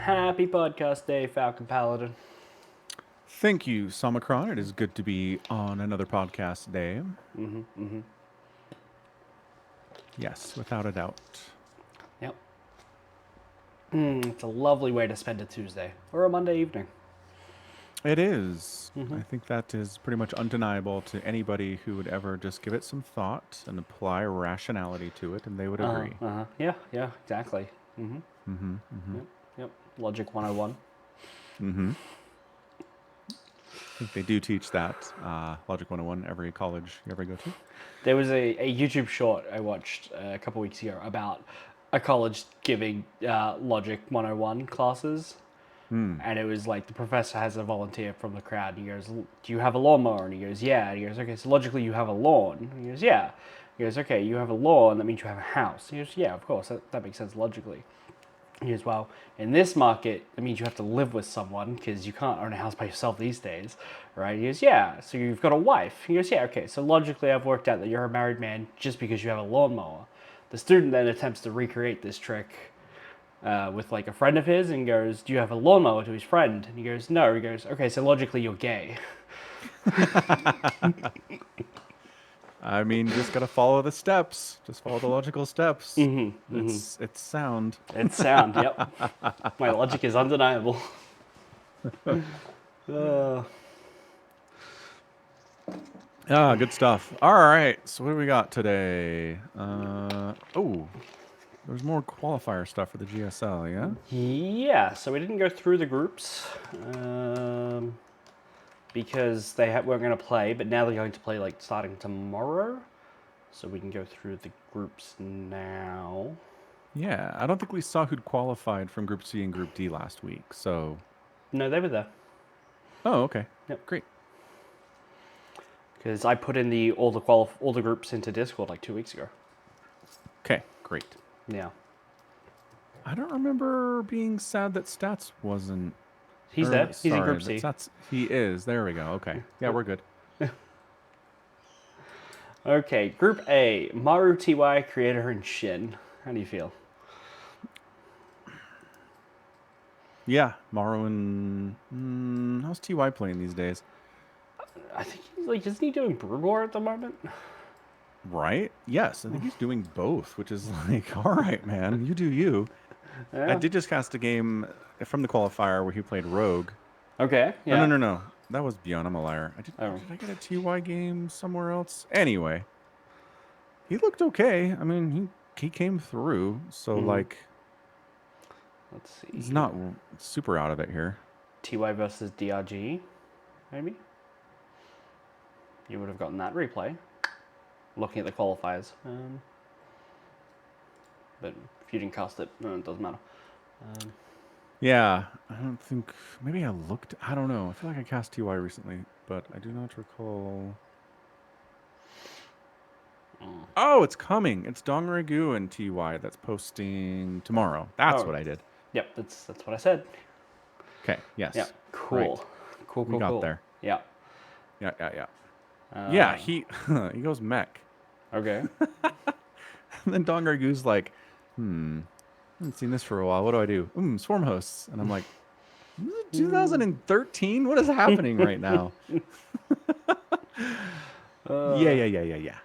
Happy podcast day, Falcon Paladin. Thank you, Somicron. It is good to be on another podcast day. Yes, without a doubt. Yep. It's a lovely way to spend a Tuesday or a Monday evening. It is. I think that is pretty much undeniable to anybody who would ever just give it some thought and apply rationality to it, and they would agree. Yeah, exactly. Yep. Logic 101. I think they do teach that, Logic 101, every college you ever go to. There was a YouTube short I watched a couple weeks ago about a college giving Logic 101 classes. And it was like the professor has a volunteer from the crowd. And he goes, "Do you have a lawnmower?" And he goes, "Yeah." And he goes, "Okay, so logically you have a lawn." And he goes, "Yeah." He goes, "Okay, you have a lawn. That means you have a house." He goes, "Yeah, of course. That makes sense logically." He goes, "Well, in this market, it means you have to live with someone because you can't own a house by yourself these days, right?" He goes, "Yeah. So you've got a wife." He goes, "Yeah, okay. So logically, I've worked out that you're a married man just because you have a lawnmower." The student then attempts to recreate this trick with like a friend of his and goes, "Do you have a lawnmower?" to his friend. And he goes, "No." He goes, "Okay, so logically you're gay." I mean, just gotta follow the steps. Just follow the logical steps. It's sound. It's sound, yep. My logic is undeniable. Good stuff. All right, so what do we got today? There's more qualifier stuff for the GSL, yeah? Yeah, so we didn't go through the groups because they weren't going to play, but now they're going to play like starting tomorrow. So we can go through the groups now. Yeah, I don't think we saw who'd qualified from Group C and Group D last week, so... No, they were there. Oh, okay. Yep. Great. Because I put in all the groups into Discord like 2 weeks ago. Okay, great. Yeah. I don't remember being sad that Stats wasn't... He's there. He's in Group C. He is. There we go. Okay. Yeah, we're good. Okay, Group A, Maru, TY, Creator, and Shin. How do you feel? Yeah, Maru and... how's TY playing these days? I think he's like, isn't he doing Brood War at the moment? Right? Yes, I think he's doing both, which is like, all right, man, you do you. Yeah. I did just cast a game from the qualifier where he played Rogue. Okay, yeah. No. That was Beyond. I'm a liar. Did I get a TY game somewhere else? Anyway, he looked okay. I mean, he came through, so like... Let's see. He's not super out of it here. TY versus DRG, maybe? You would have gotten that replay. Looking at the qualifiers. But if you didn't cast it, it doesn't matter. Yeah, I don't think... Maybe I looked... I don't know. I feel like I cast TY recently, but I do not recall... Oh, it's coming. It's Dong Ragu and TY that's posting tomorrow. That's what I did. Yep, that's what I said. Okay, yes. Yeah, cool. Right. Cool. We got there. Yeah. Yeah, he goes mech. Okay. And then Dong Ragu's like, I haven't seen this for a while. What do I do? Swarm hosts. And I'm like, 2013? What is happening right now? Yeah.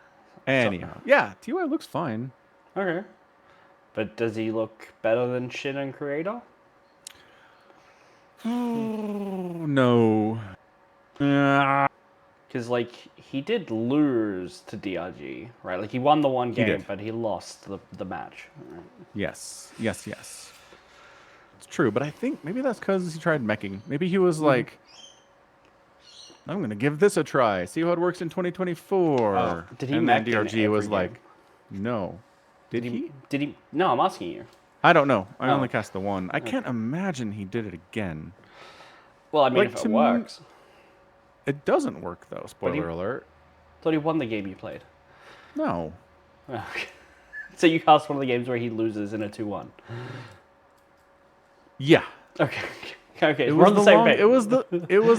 Anyhow, yeah, TY looks fine. Okay. But does he look better than Shin and Creator? Oh, no. Because, like, he did lose to DRG, right? Like, he won the one game, but he lost the match. Right? Yes. It's true, but I think maybe that's because he tried meching. Maybe he was like, I'm going to give this a try, see how it works in 2024. Oh, did he and mech then DRG was game? Like, no. Did he? Did he? No, I'm asking you. I don't know. I only cast the one. I can't imagine he did it again. Well, I mean, like, if it works. It doesn't work, though. Spoiler alert. Thought he won the game you played. No. Okay. So you cast one of the games where he loses in a 2-1. Yeah. Okay. Okay, we're on the same page. It was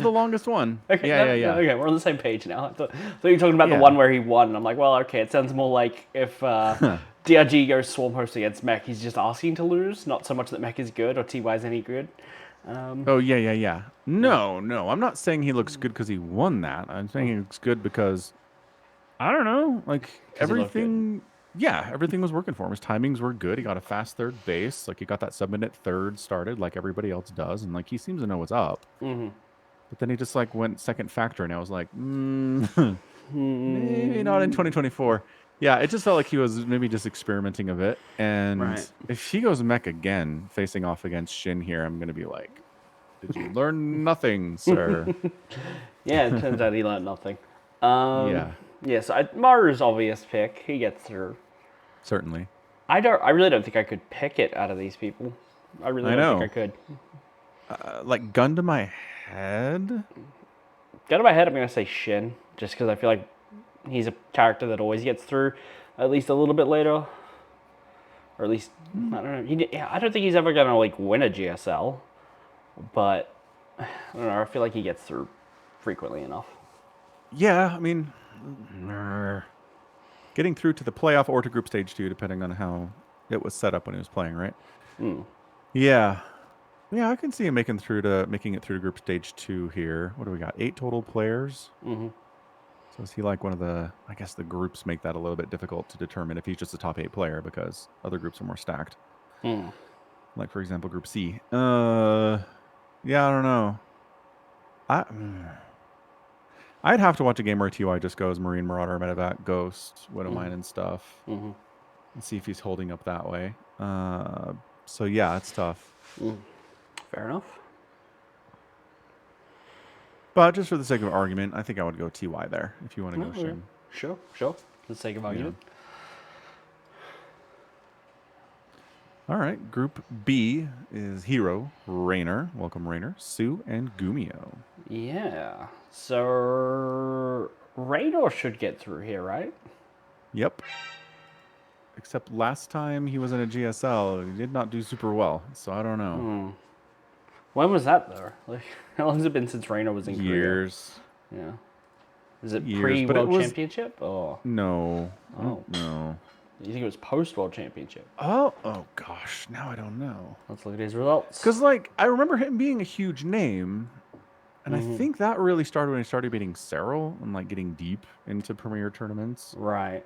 the longest one. Okay, Yeah. okay, we're on the same page now. I thought you were talking about the Yeah. one where he won. I'm like, well, okay, it sounds more like if DRG goes Swarm Host against Mech, he's just asking to lose, not so much that Mech is good or TY's any good. Oh yeah. No, I'm not saying he looks good because he won that. I'm saying he looks good because I don't know, like Because he looked good. everything. Yeah, everything was working for him. His timings were good. He got a fast third base. Like he got that sub-minute third started, like everybody else does, and like he seems to know what's up. Mm-hmm. But then he just like went second factor, and I was like, maybe not in 2024. Yeah, it just felt like he was maybe just experimenting a bit. And Right. if he goes mech again, facing off against Shin here, I'm gonna be like, did you learn nothing, sir? Yeah, it turns out he learned nothing. Yeah, so Maru's obvious pick. He gets through. Certainly. I really don't think I could pick it out of these people. I really I don't think I know. could. Like gun to my head. Gun to my head, I'm gonna say Shin, just because I feel like he's a character that always gets through, at least a little bit later, or at least I don't know. I don't think he's ever gonna like win a GSL, but I don't know. I feel like he gets through frequently enough. Yeah, I mean, getting through to the playoff or to group stage 2, depending on how it was set up when he was playing, right? Yeah. Yeah, I can see him making it through to group stage 2 here. What do we got? 8 total players. So is he like one of the? I guess the groups make that a little bit difficult to determine if he's just a top 8 player because other groups are more stacked. Like for example, Group C. Yeah, I don't know. I'd have to watch a game where TY just goes Marine, Marauder, Medevac, Ghost, Widowmine, and stuff, and see if he's holding up that way. So yeah, it's tough. Fair enough. But just for the sake of argument, I think I would go TY there if you want to go Shin. Sure. For the sake of argument. All right, Group B is Hero, Rainer, welcome Rainer, Sue, and Gumio. Yeah. So Radar should get through here, right? Yep. Except last time he was in a GSL, he did not do super well, so I don't know. When was that though? Like, how long has it been since Rainer was in Years. Korea? Yeah. Is it Years, pre-World Championship? Or no. Oh. No. You think it was post-World Championship? Oh gosh, now I don't know. Let's look at his results. Because like I remember him being a huge name, and I think that really started when he started beating Cyril and like getting deep into premier tournaments. Right.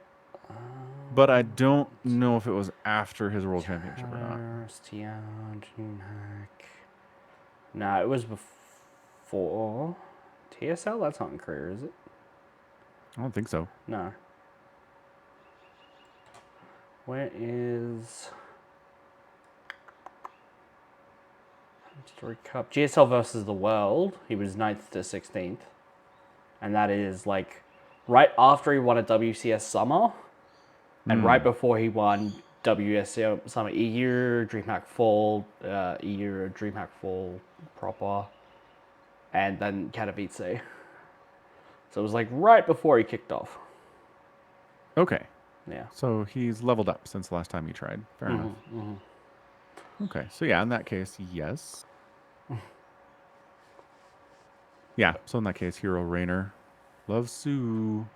But I don't know if it was after his World Championship or not. No, it was before TSL. That's not in Korea, is it? I don't think so. No. Where is Story Cup? GSL versus the World. He was 9th to 16th. And that is like right after he won a WCS Summer and right before he won WSL Summer EU, DreamHack Fall, EU, DreamHack Fall proper, and then Katowice. So it was like right before he kicked off. Okay. Yeah. So he's leveled up since the last time he tried. Fair enough. Okay. So yeah, in that case, yes. Yeah. So in that case, Hero Rainer. Love Sue.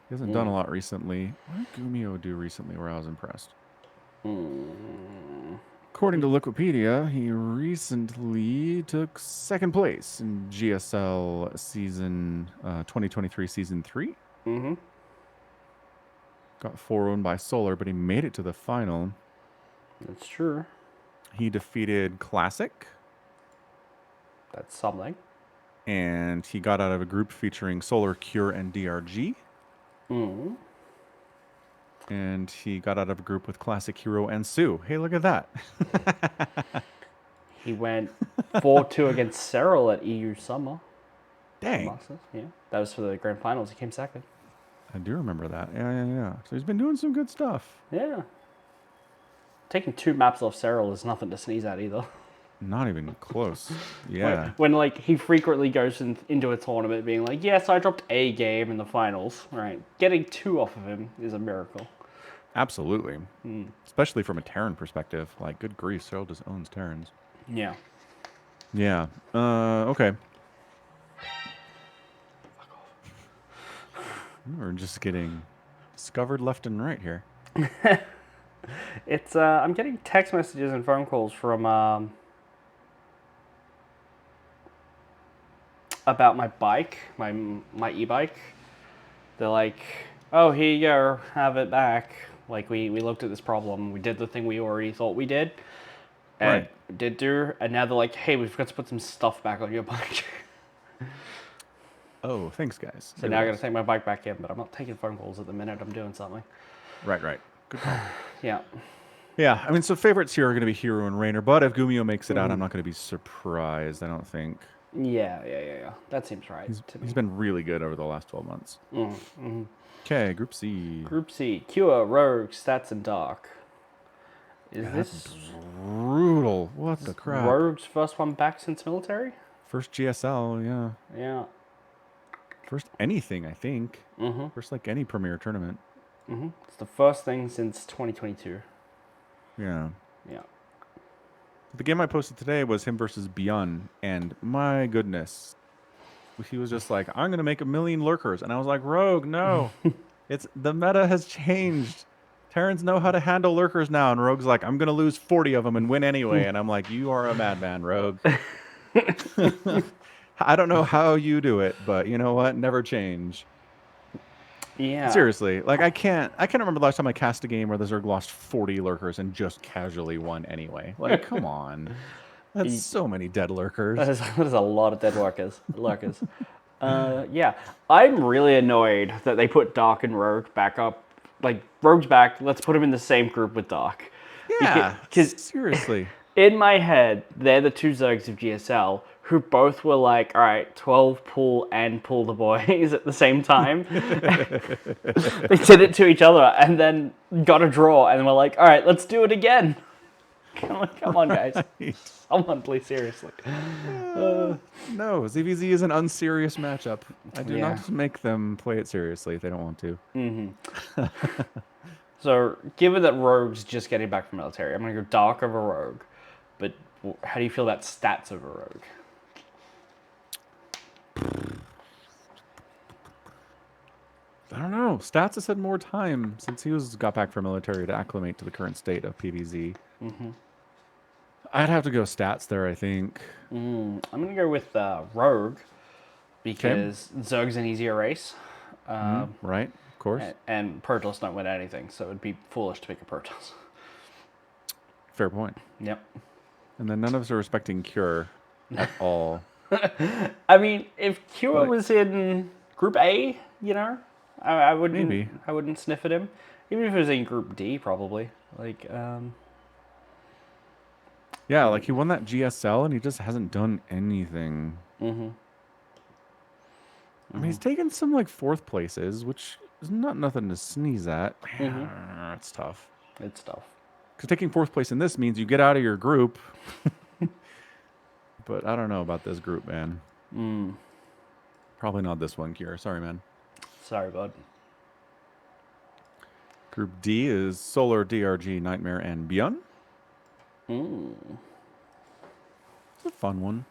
He hasn't done a lot recently. What did Gumio do recently where I was impressed? According to Wikipedia, he recently took second place in GSL season 2023 season 3. Got 4-owned by Solar, but he made it to the final. That's true. He defeated Classic. That's something. And he got out of a group featuring Solar, Cure, and DRG. And he got out of a group with Classic, Hero, and Sue. Hey, look at that. He went 4-2 against Cyril at EU Summer. Dang. Yeah, that was for the grand finals. He came second. I do remember that. Yeah. So he's been doing some good stuff. Yeah. Taking 2 maps off Cyril is nothing to sneeze at either. Not even close. Yeah. When like he frequently goes into a tournament being like, yes, I dropped a game in the finals. Right. Getting 2 off of him is a miracle. Absolutely. Especially from a Terran perspective. Like, good grief, Cyril just owns Terrans. Yeah. Yeah. Okay. We're just getting discovered left and right here. It's I'm getting text messages and phone calls from about my bike, my e-bike. They're like, "Oh, here you go, have it back." Like we looked at this problem, we did the thing we already thought we did, and Right. did do, and now they're like, "Hey, we forgot to put some stuff back on your bike." Oh, thanks, guys. So Look now at I got to this. take my bike back in, but I'm not taking phone calls at the minute. I'm doing something. Right. Good call. Yeah. Yeah, I mean, so favorites here are going to be Hero and Rainer, but if Gumio makes it out, I'm not going to be surprised, I don't think. Yeah. That seems right to me. He's been really good over the last 12 months. Okay, Group C. Group C: Cure, Rogue, Stats, and Dark. Is That's this brutal. What the crap? Rogue's first one back since military? First GSL, yeah. Yeah. First anything, I think. First, like, any premier tournament. It's the first thing since 2022. Yeah. Yeah. The game I posted today was him versus Beyond, and my goodness. He was just like, I'm going to make 1 million lurkers. And I was like, Rogue, no. The meta has changed. Terrans know how to handle lurkers now. And Rogue's like, I'm going to lose 40 of them and win anyway. And I'm like, you are a madman, Rogue. I don't know how you do it, but you know what? Never change. Yeah. Seriously, like I can't remember the last time I cast a game where the Zerg lost 40 lurkers and just casually won anyway. Like, come on. That's so many dead lurkers. That is a lot of dead lurkers. Yeah. I'm really annoyed that they put Dark and Rogue back up. Like, Rogue's back, let's put him in the same group with Dark. Yeah, Because seriously. in my head, they're the two Zergs of GSL who both were like, all right, 12 pull and pull the boys at the same time. They did it to each other and then got a draw and were like, all right, let's do it again. Come on, guys. Someone play seriously. No, ZVZ is an unserious matchup. I do not make them play it seriously if they don't want to. So, given that Rogue's just getting back from military, I'm going to go Dark over Rogue. But how do you feel about Stats over Rogue? I don't know. Stats has had more time since he got back from military to acclimate to the current state of PvZ. I'd have to go Stats there, I think. I'm going to go with Rogue because Zerg's an easier race. Right, of course. And Protoss don't win anything, so it'd be foolish to pick a Protoss. Fair point. Yep. And then none of us are respecting Cure at all. I mean, if Cure was in Group A, you know, I wouldn't. Maybe. I wouldn't sniff at him, even if it was in Group D, probably. Like, yeah, like he won that GSL and he just hasn't done anything. I mean, he's taken some like 4th places, which is not nothing to sneeze at. It's tough. It's tough. Because taking 4th place in this means you get out of your group. But I don't know about this group, man. Probably not this one, Cure. Sorry, man. Sorry, bud. Group D is Solar, DRG, Nightmare, and Beyond. It's a fun one.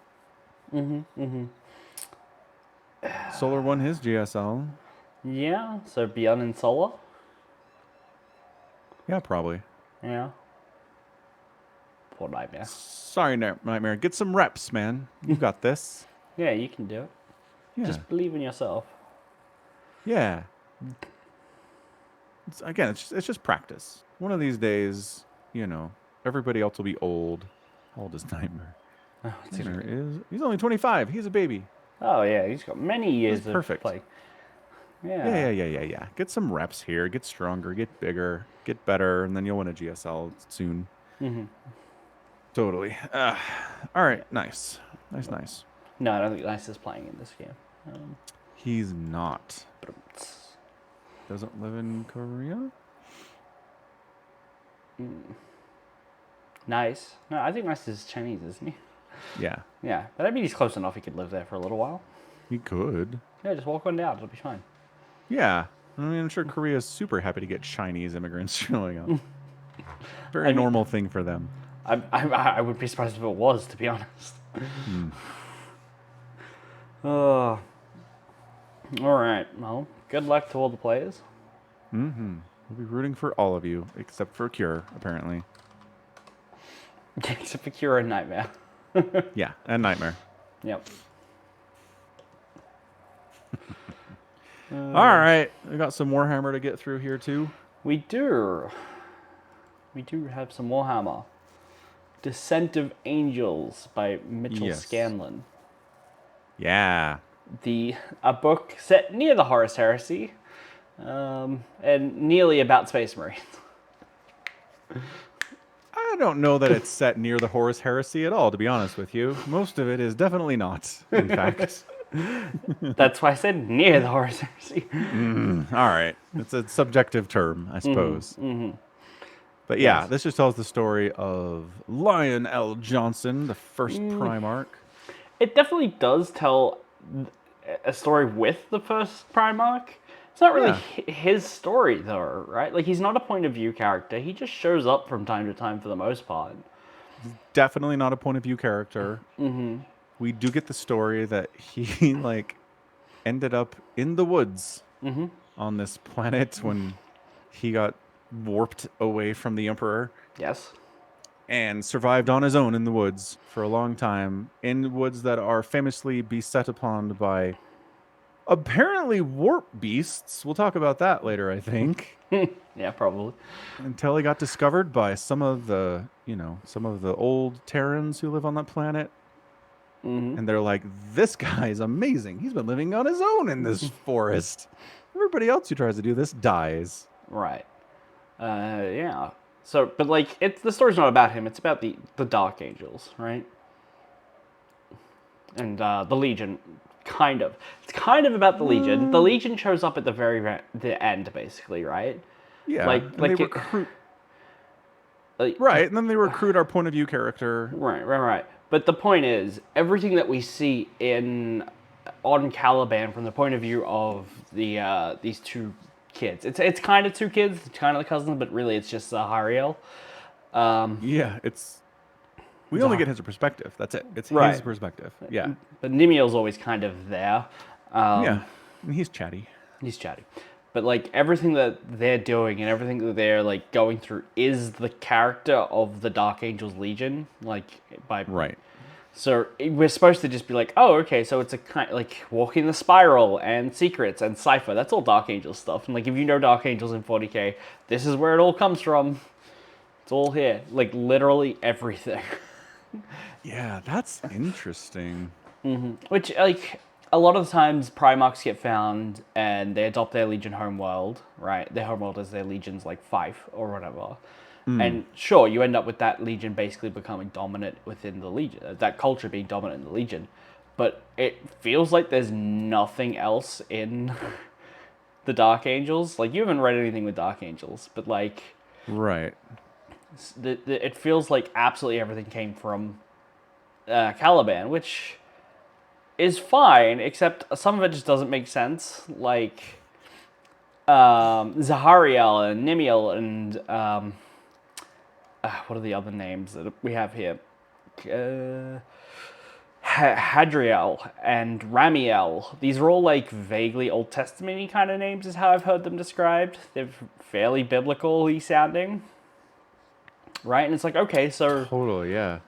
Solar won his GSL. Yeah, so Beyond and Solar? Yeah, probably. Yeah. Poor Nightmare. Sorry, Nightmare. Get some reps, man. You got this. Yeah, you can do it. Yeah. Just believe in yourself. Yeah. It's just practice. One of these days, you know, everybody else will be old. How old is Nightmare? Oh, He's only 25. He's a baby. Oh, yeah, he's got many years of perfect. play. Yeah. Yeah. Get some reps here. Get stronger. Get bigger. Get better. And then you'll win a GSL soon. Totally. All right. Nice. No, I don't think Nice is playing in this game. He's not. But Doesn't live in Korea? Nice. No, I think Nice is Chinese, isn't he? Yeah. Yeah, but I mean he's close enough he could live there for a little while. He could. Yeah, just walk on down. It'll be fine. Yeah. I mean, I'm sure Korea's super happy to get Chinese immigrants showing up. Very normal thing for them. I would be surprised if it was, to be honest. All right. Well, good luck to all the players. Mm-hmm. We'll be rooting for all of you, except for Cure, apparently. Except for Cure and Nightmare. Yeah, and Nightmare. Yep. All right. We got some Warhammer to get through here, too. We do. We do have some Warhammer. Descent of Angels by Mitchel Yes. Scanlon. Yeah. A book set near the Horus Heresy, and nearly about Space Marines. I don't know that it's set near the Horus Heresy at all, to be honest with you. Most of it is definitely not, in fact. That's why I said near the Horus Heresy. All right. It's a subjective term, I suppose. But yeah, Yes. this just tells the story of Lion L. Johnson, the first Primarch. It definitely does tell a story with the first Primarch. It's not really his story, though, right? Like, he's not a point of view character. He just shows up from time to time for the most part. Definitely not a point of view character. We do get the story that he, like, ended up in the woods on this planet when he got warped away from the Emperor. Yes. And survived on his own in the woods for a long time, in woods that are famously beset upon by apparently warp beasts. We'll talk about that later, I think. Yeah, probably. Until he got discovered by some of the old Terrans who live on that planet. And they're like, this guy is amazing. He's been living on his own in this forest. Everybody else who tries to do this dies. Right. Yeah. So, but like, the story's not about him. It's about the Dark Angels, right? And the Legion, kind of. It's kind of about the Legion. The Legion shows up at the end, basically, right? Yeah. Like they recruit. Right, and then they recruit our point of view character. Right. But the point is, everything that we see on Caliban from the point of view of these two kids. It's kind of two kids, it's kind of the cousins, but really it's just Hariel. Yeah, we only get his perspective. That's it. It's Right. his perspective. Yeah. But Nimiel's always kind of there. Yeah. And he's chatty. He's chatty. But like everything that they're doing and everything that they're like going through is the character of the Dark Angels Legion. Right. So we're supposed to just be like, oh, okay, so it's a kind like Walking the Spiral and Secrets and Cypher. That's all Dark Angels stuff. And like if you know Dark Angels in 40k, this is where it all comes from. It's all here. Like literally everything. Yeah, that's interesting. Which like a lot of the times Primarchs get found and they adopt their Legion homeworld, right? Their homeworld is their Legion's like Fife or whatever. And sure, you end up with that Legion basically becoming dominant within the Legion, that culture being dominant in the Legion. But it feels like there's nothing else in the Dark Angels. Like, you haven't read anything with Dark Angels, but like... Right. It feels like absolutely everything came from Caliban, which is fine, except some of it just doesn't make sense. Like, Zahariel and Nimiel and... what are the other names that we have here? Hadriel and Ramiel. These are all like vaguely Old Testament-y kind of names is how I've heard them described. They're fairly biblical-y sounding. Right? And it's like, okay, so... Totally, yeah.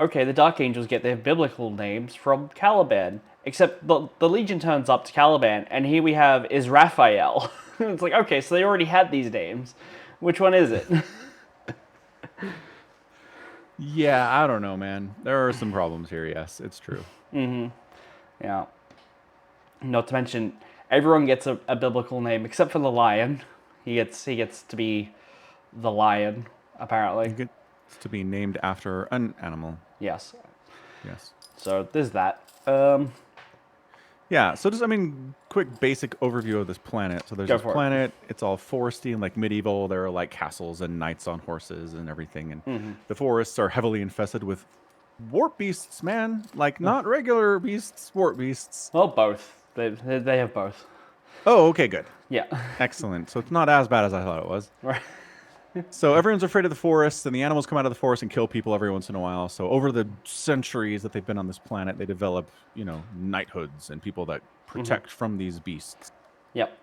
Okay, the Dark Angels get their biblical names from Caliban. Except the Legion turns up to Caliban, and here we have is Raphael. It's like, okay, so they already had these names. Which one is it? Yeah, I don't know, man. There are some problems here, yes. It's true. Yeah. Not to mention, everyone gets a biblical name except for the lion. He gets to be the lion, apparently. He gets to be named after an animal. Yes. Yes. So there's that. Yeah, so just, quick basic overview of this planet. So there's this planet, it's all foresty and like medieval. There are like castles and knights on horses and everything. And the forests are heavily infested with warp beasts, man. Like not regular beasts, warp beasts. Well, both. They have both. Oh, okay, good. Yeah. Excellent. So it's not as bad as I thought it was. Right. So everyone's afraid of the forest, and the animals come out of the forest and kill people every once in a while. So over the centuries that they've been on this planet, they develop, knighthoods and people that protect from these beasts. Yep.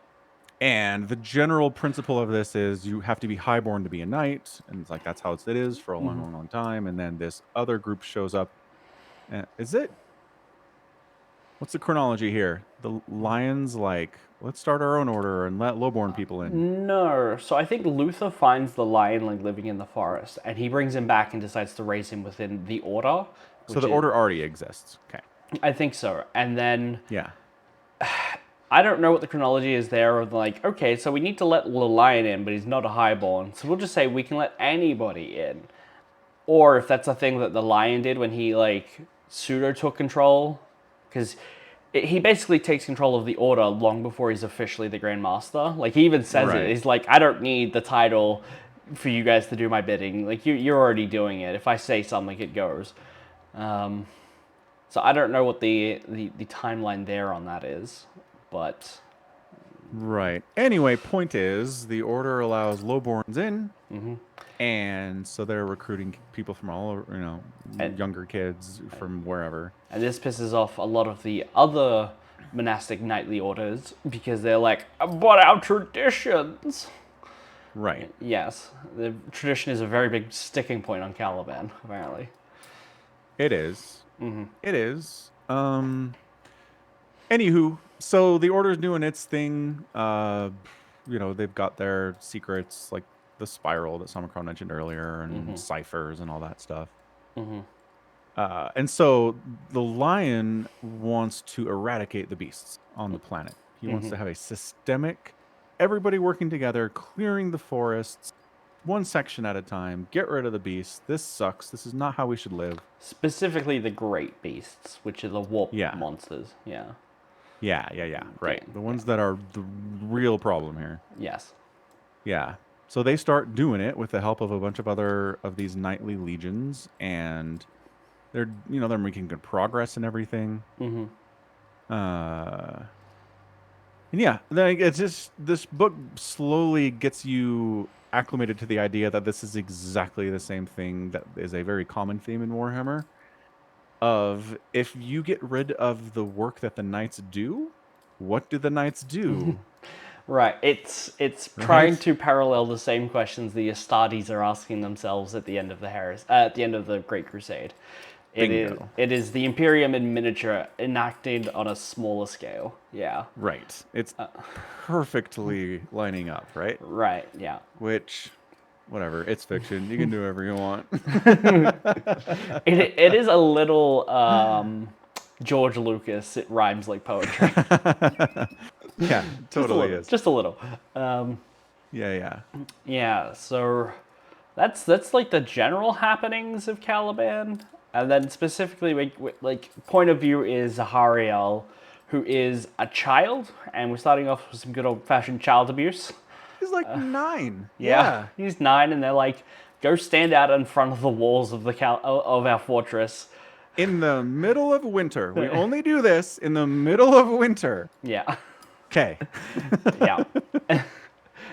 And the general principle of this is you have to be highborn to be a knight, and it's like that's how it is for a long, long, long time. And then this other group shows up. Is it? What's the chronology here? The lions let's start our own order and let lowborn people in. No. So I think Luther finds the lion living in the forest, and he brings him back and decides to raise him within the order. So the order already exists. Okay. I think so. And then Yeah. I don't know what the chronology is there of okay, so we need to let the lion in, but he's not a highborn. So we'll just say we can let anybody in. Or if that's a thing that the lion did when he pseudo took control, because he basically takes control of the order long before he's officially the Grand Master. He even says it. He's like, I don't need the title for you guys to do my bidding. You're already doing it. If I say something, it goes. So I don't know what the timeline there on that is, but... Right. Anyway, point is, the order allows lowborns in, and so they're recruiting people from all over, younger kids from wherever. And this pisses off a lot of the other monastic knightly orders because they're like, but our traditions. Right. Yes, the tradition is a very big sticking point on Caliban, apparently. It is. It is. Anywho, so the order's doing its thing. They've got their secrets, like the spiral that Samacron mentioned earlier, and ciphers and all that stuff. And so the lion wants to eradicate the beasts on the planet. He wants to have a systemic, everybody working together, clearing the forests, one section at a time, get rid of the beasts. This sucks. This is not how we should live. Specifically the great beasts, which are the warp monsters. Yeah. Yeah. Right. The ones that are the real problem here. Yes. Yeah. So they start doing it with the help of a bunch of other of these knightly legions, and they're making good progress and everything. And yeah, it's just this book slowly gets you acclimated to the idea that this is exactly the same thing that is a very common theme in Warhammer. Of if you get rid of the work that the knights do, what do the knights do? Right. It's trying to parallel the same questions the Astartes are asking themselves at the end of the at the end of the Great Crusade. It is the Imperium in miniature enacted on a smaller scale. Yeah. Right. It's perfectly lining up, right? Right. Yeah. Which, whatever. It's fiction. You can do whatever you want. It is a little George Lucas. It rhymes like poetry. Yeah, totally is. Just a little. Yeah. So that's like the general happenings of Caliban. And then specifically, point of view is Zahariel, who is a child, and we're starting off with some good old-fashioned child abuse. He's like 9. Yeah, he's 9, and they're like, go stand out in front of the walls of of our fortress. In the middle of winter. We only do this in the middle of winter. Yeah. Okay. Yeah.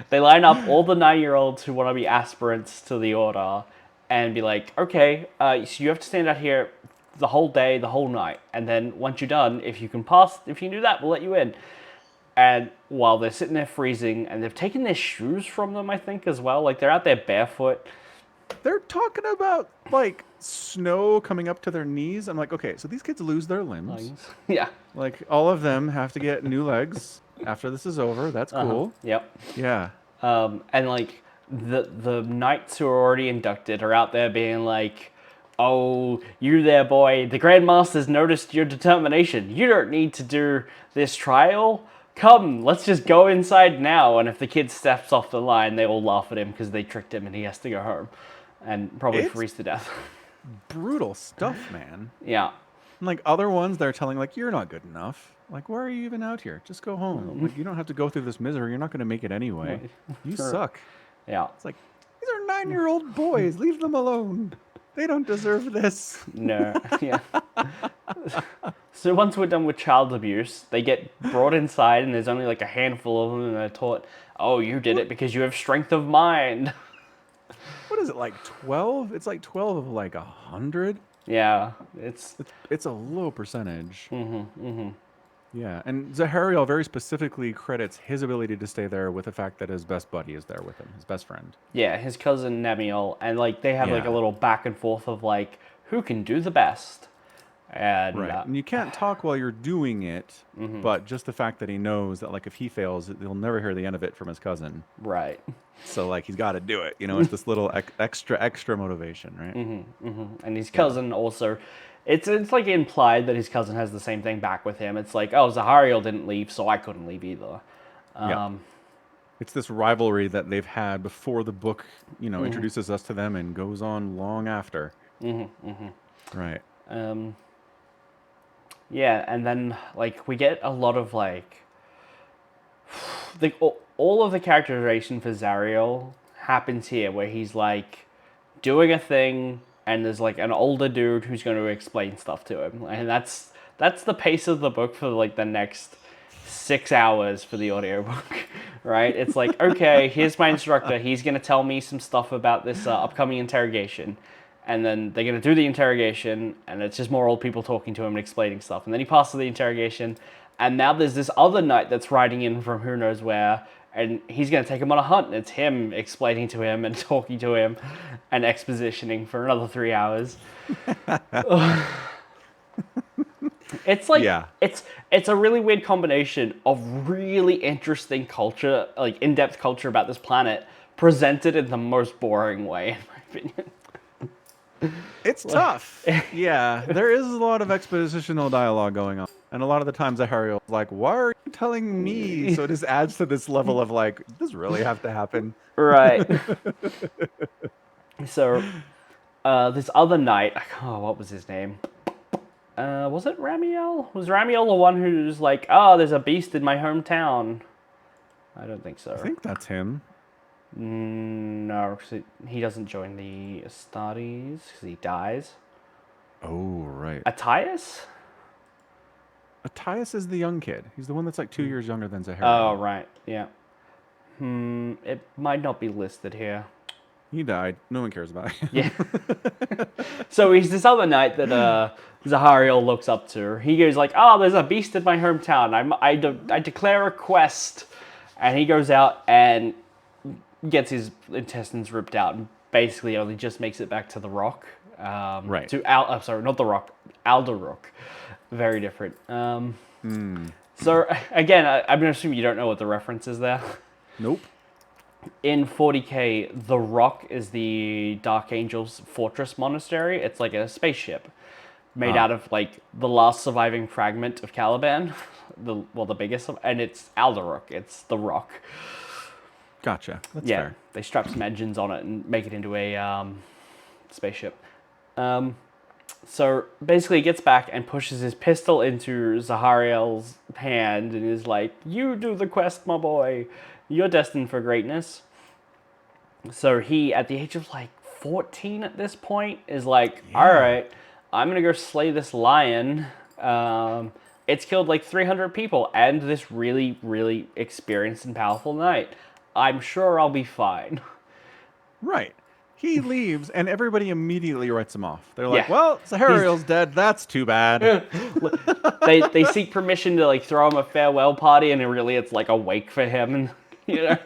They line up all the 9-year-olds who want to be aspirants to the order, and be like, okay, so you have to stand out here the whole day, the whole night. And then once you're done, if you can do that, we'll let you in. And while they're sitting there freezing, and they've taken their shoes from them, I think, as well. They're out there barefoot. They're talking about, snow coming up to their knees. I'm like, okay, so these kids lose their limbs. Yeah. All of them have to get new legs after this is over. That's cool. Yep. Yeah. And, the knights who are already inducted are out there being like, oh, you there, boy. The Grand Master's noticed your determination. You don't need to do this trial. Come, let's just go inside now. And if the kid steps off the line, they all laugh at him because they tricked him and he has to go home. And probably freeze to death. Brutal stuff, man. Yeah. Other ones, they're telling, you're not good enough. Why are you even out here? Just go home. You don't have to go through this misery. You're not going to make it anyway. You suck. Yeah. It's these are 9-year-old boys. Leave them alone. They don't deserve this. No. Yeah. So once we're done with child abuse, they get brought inside, and there's only a handful of them, and they're taught, oh, you did it because you have strength of mind. What is it, like 12? It's like 12 of like 100. Yeah, it's It's a low percentage. Yeah, and Zahariel very specifically credits his ability to stay there with the fact that his best buddy is there with him, his best friend. yeah, his cousin Nemiel, and like they have like a Yeah, little back and forth of like who can do the best, and right. And you can't talk while you're doing it, but just the fact that he knows that like if he fails, he'll never hear the end of it from his cousin. right, So like he's got to do it. It's this little extra motivation, right? and his Yeah. cousin also. It's like implied that his cousin has the same thing back with him. It's like, oh, Zahariel didn't leave, so I couldn't leave either. Yeah. It's this rivalry that they've had before the book, introduces us to them and goes on long after. Right. Um, yeah, and then like we get a lot of like all of the characterization for Zariel happens here, where he's like doing a thing, and there's like an older dude who's going to explain stuff to him, and that's the pace of the book for like the next 6 hours for the audiobook. Right? It's like, okay, here's my instructor. He's going to tell me some stuff about this upcoming interrogation. And then they're going to do the interrogation, and it's just more old people talking to him and explaining stuff. And then he passes the interrogation, and now there's this other knight that's riding in from who knows where, and he's going to take him on a hunt. And it's him explaining to him and talking to him and expositioning for another 3 hours. It's like Yeah. it's a really weird combination of really interesting culture, like in-depth culture about this planet, presented in the most boring way, in my opinion. It's tough. Yeah, there is a lot of expositional dialogue going on. And a lot of the times Zahariel's like, why are you telling me? So it just adds to this level of like, does this really have to happen? Right. So, this other knight, oh, what was his name? Was it Ramiel? Was Ramiel the one who's like, oh, there's a beast in my hometown? I don't think so. I think that's him. No, because he doesn't join the Astartes because he dies. Oh, right. Attias? Attias is the young kid. He's the one that's like 2 years younger than Oh, Zahariel. right. Yeah. It might not be listed here. He died. No one cares about him. Yeah. So he's this other knight that Zahariel looks up to. He goes like, "Oh, there's a beast in my hometown. I declare a quest," and he goes out and gets his intestines ripped out, and basically only just makes it back to the Rock. Right. Sorry, not the Rock. Alderrook. Very different. So again, I'm gonna assume you don't know what the reference is there. Nope. In 40K, the Rock is the Dark Angel's fortress monastery. It's like a spaceship made out of like the last surviving fragment of Caliban, the biggest, and it's Alderrook. It's the Rock. Gotcha. That's Yeah, fair. they strap some engines on it and make it into a spaceship. So basically, he gets back and pushes his pistol into Zahariel's hand and is like, "You do the quest, my boy. You're destined for greatness." So he, at the age of like 14 at this point, is like, "All right, I'm gonna go slay this lion. It's killed like 300 people and this really, really experienced and powerful knight. I'm sure I'll be fine." Right. He leaves, and everybody immediately writes him off. They're like, Yeah. well, Zahariel's dead. That's too bad. They seek permission to like throw him a farewell party, and really it's like a wake for him, and They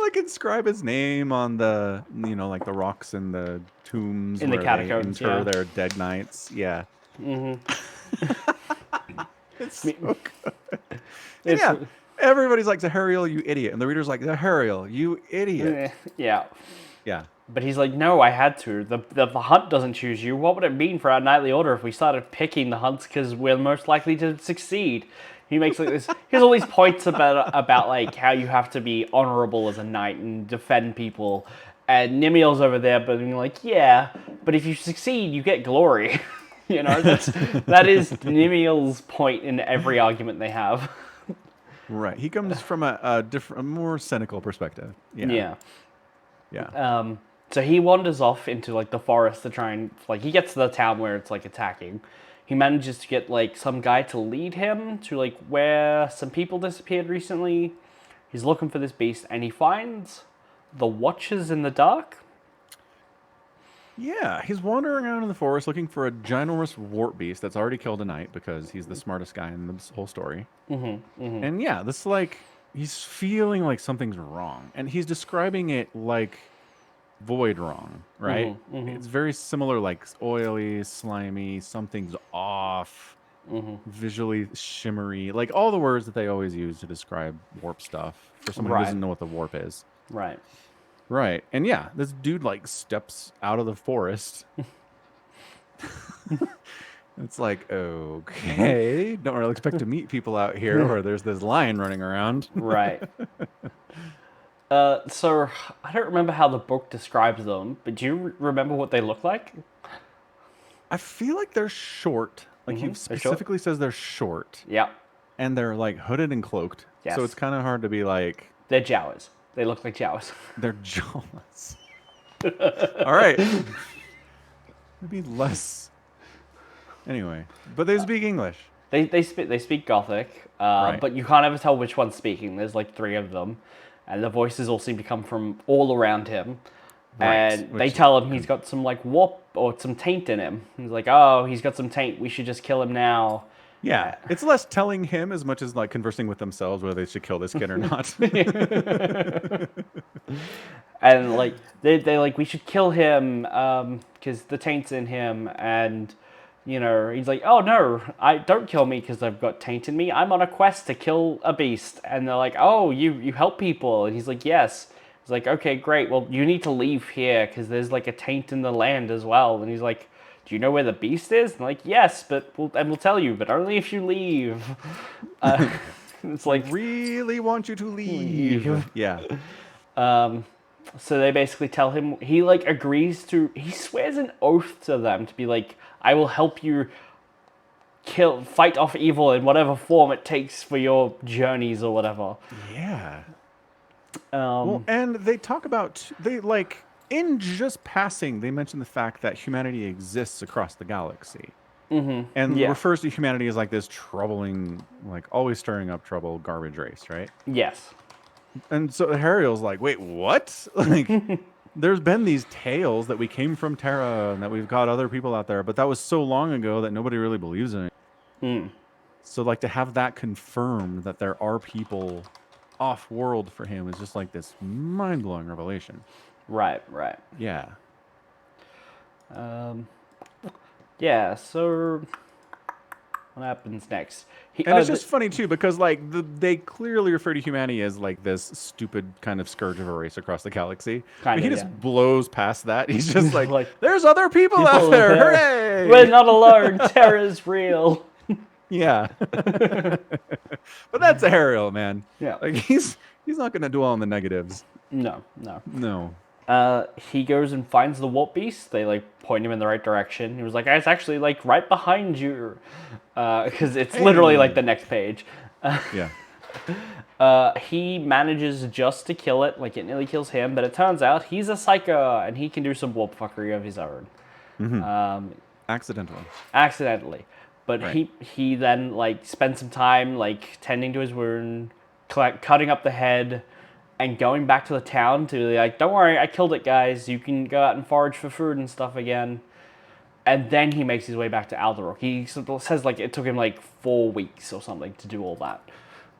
like inscribe his name on the, like the rocks in the tombs In the where catacombs, they inter yeah. their dead knights. Yeah. It's so good. And yeah. Everybody's like, Zahariel, you idiot. And the reader's like, Zahariel, you idiot. yeah. Yeah. But he's like, "No, I had to. The hunt doesn't choose you. What would it mean for our knightly order if we started picking the hunts because we're most likely to succeed?" He makes like this. He has all these points about like how you have to be honorable as a knight and defend people. And Nimiel's over there, but being like, "Yeah, but if you succeed, you get glory." That is Nimiel's point in every argument they have. Right. He comes from a more cynical perspective. Yeah. Yeah. So he wanders off into like the forest to try and he gets to the town where it's like attacking. He manages to get like some guy to lead him to like where some people disappeared recently. He's looking for this beast and he finds the Watchers in the dark? Yeah, he's wandering around in the forest looking for a ginormous warp beast that's already killed a knight because he's the smartest guy in this whole story. And yeah, this like he's feeling like something's wrong, and he's describing it like void wrong, right? It's very similar, like oily, slimy, something's off, visually shimmery, like all the words that they always use to describe warp stuff for someone who doesn't know what the warp is. Right. Right. And yeah, this dude like steps out of the forest. It's like, okay, don't really expect to meet people out here where there's this lion running around. Right. So I don't remember how the book describes them, but do you remember what they look like? I feel like they're short. Like he specifically says they're short. Yeah. And they're like hooded and cloaked. Yes. So it's kind of hard to be like... They're Jawas. They look like Jawas. They're Jawas. All right. Maybe less... Anyway. But they speak English. They speak Gothic, Right. but you can't ever tell which one's speaking. There's like 3 of them. And the voices all seem to come from all around him. Right, And they tell him he's got some like warp or some taint in him. He's like, oh, he's got some taint. We should just kill him now. Yeah, it's less telling him as much as like conversing with themselves whether they should kill this kid or not. And like they like, we should kill him because the taint's in him. And you know, he's like, oh no, I don't kill me because I've got taint in me. I'm on a quest to kill a beast. And they're like, oh, you help people. And he's like, yes. He's like, okay, great. Well, you need to leave here because there's like a taint in the land as well. And he's like, do you know where the beast is? And like, yes, but we'll tell you, but only if you leave. It's like, really want you to leave. Yeah. So they basically tell him, he like agrees to, he swears an oath to them to be like, I will help you fight off evil in whatever form it takes for your journeys or whatever. Yeah. Well, and they talk about, they like, in just passing, they mention the fact that humanity exists across the galaxy. And refers to humanity as like this troubling, like always stirring up trouble garbage race, right? Yes. And so Hariel's like, wait, what? Like, there's been these tales that we came from Terra and that we've got other people out there, but that was so long ago that nobody really believes in it. So like to have that confirmed that there are people off-world for him is just like this mind-blowing revelation. Right. Yeah. Yeah, so what happens next? And it's just funny too because like they clearly refer to humanity as like this stupid kind of scourge of a race across the galaxy. But he just blows past that. He's just like, there's other people out there. Hooray! We're not alone. Terror's real. Yeah. But that's a Hariel, man. Yeah. Like he's not going to dwell on the negatives. No. He goes and finds the warp beast. They like point him in the right direction. He was like, it's actually like right behind you, because it's literally like the next page. Yeah. He manages just to kill it, like it nearly kills him, but it turns out he's a psycho and he can do some warp fuckery of his own. Accidentally. But he then like spends some time like tending to his wound, cutting up the head, and going back to the town to be like, don't worry, I killed it, guys. You can go out and forage for food and stuff again. And then he makes his way back to Alderaan. He says like it took him like 4 weeks or something to do all that.